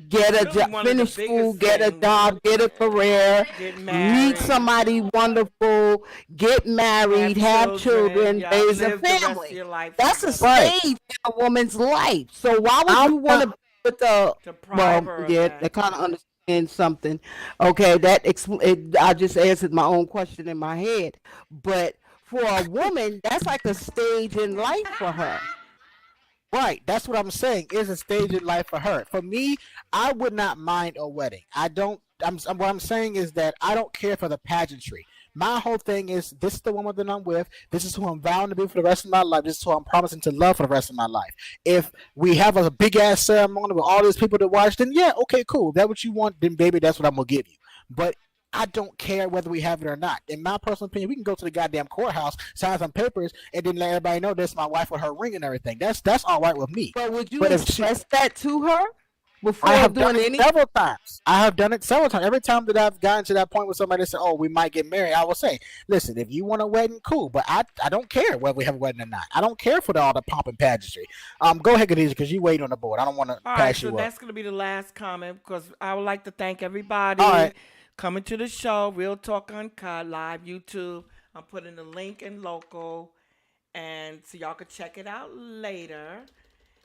get a Really job, one of the finish school, biggest get a things. job, get a career, Get meet married, somebody wonderful, get married, have children, yeah, raise a live the rest of family. your life That's a together. right. stage in a woman's life. So why would I'm you want not. to be with the Deprive her of yeah, that. they kind of understand something. Okay, I just answered my own question in my head. But for a woman, that's like a stage in life for her. Right, that's what I'm saying. Is a stage in life for her. For me, I would not mind a wedding. I don't. What I'm saying is that I don't care for the pageantry. My whole thing is this is the woman that I'm with. This is who I'm vowing to be for the rest of my life. This is who I'm promising to love for the rest of my life. If we have a big ass ceremony with all these people to watch, then yeah, okay, cool. If that's what you want, then baby, that's what I'm gonna give you. But I don't care whether we have it or not. In my personal opinion, we can go to the goddamn courthouse, sign some papers, and then let everybody know that's my wife with her ring and everything. That's all right with me. But would you But if she, express that to her I before have done doing it anything? several times. I have done it several times. Every time that I've gotten to that point where somebody said, "Oh, we might get married," I will say, "Listen, if you want a wedding, cool, but I don't care whether we have a wedding or not. I don't care for all the pomp and pageantry." Go ahead, Khadijah, because you wait on the board. I don't want to All right, pass so you up. that's going to be the last comment because I would like to thank All everybody right. coming to the show, Real Talk Uncut, live YouTube. I'm putting the link in local, and so y'all can check it out later.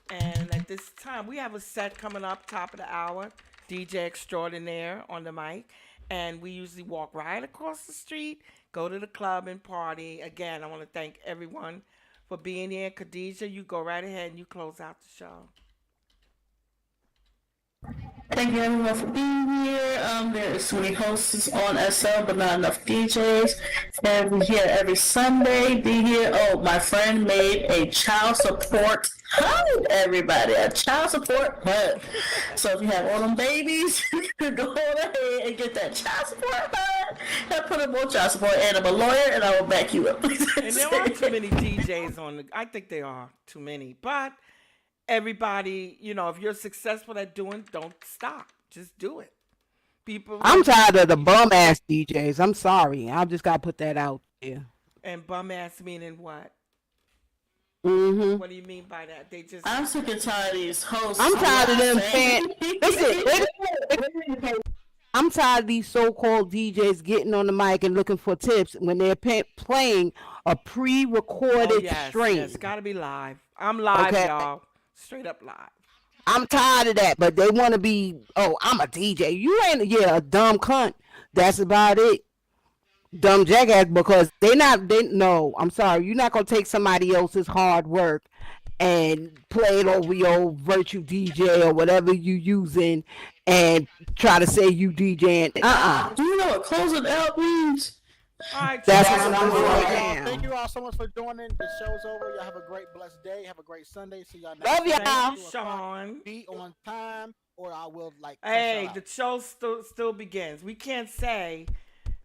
And at this time, we have a set coming up top of the hour, DJ Extraordinaire on the mic. And we usually walk right across the street, go to the club and party. Again, I want to thank everyone for being here. Khadijah, you go right ahead and you close out the show. Thank you everyone for being here. There is so many hosts on SL, but not enough DJs. And we're here every Sunday. Be here. Oh, my friend made a child support hut, everybody. A child support hut. So if you have all them babies, you can go ahead and get that child support hut. I put him on child support, and I'm a lawyer, and I will back you up. And there are too many DJs on the. I think there are too many, but everybody, if you're successful at doing, don't stop. Just do it. People I'm tired of the bum ass DJs. I'm sorry. I just gotta put that out there. and bum ass meaning what? Mm-hmm. What do you mean by that? They just. I'm sick and tired of these hosts. I'm tired of them saying, listen, I'm tired of these so-called DJs getting on the mic and looking for tips when they're playing a pre-recorded Oh yes, stream. yes, gotta be live. I'm live, Okay. y'all. Straight up live. I'm tired of that, but they want to be, oh, I'm a DJ. You ain't, yeah, a dumb cunt. That's about it. Dumb jackass, because no, I'm sorry. You're not going to take somebody else's hard work and play it over your virtual DJ or whatever you using and try to say you DJing. Do you know what closing out means? All right, That's y'all. what I'm doing right now. Thank you all so much for joining. The show's over. Y'all have a great, blessed day. Have a great Sunday. See y'all next Love y'all. Thank you, Sean. Be on time, or I will Hey, the show still begins. We can't say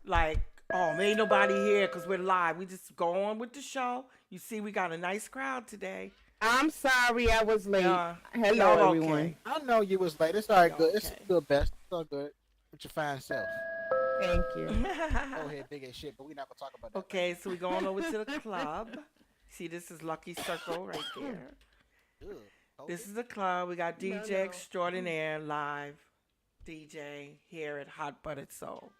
like, oh, ain't nobody here because we're live. We just go on with the show. You see, we got a nice crowd today. I'm sorry I was late. Hello, y'all everyone. okay. I know you was late. It's all right. Good. It's Okay. good. Best. It's all good. With your fine self. Thank you. Go ahead, big as shit, but we're not gonna talk about that. Okay, so we're going over to the club. See, this is Lucky Circle right there. Ugh. This is the club. We got DJ Extraordinaire live DJ here at Hot Buttered Soul.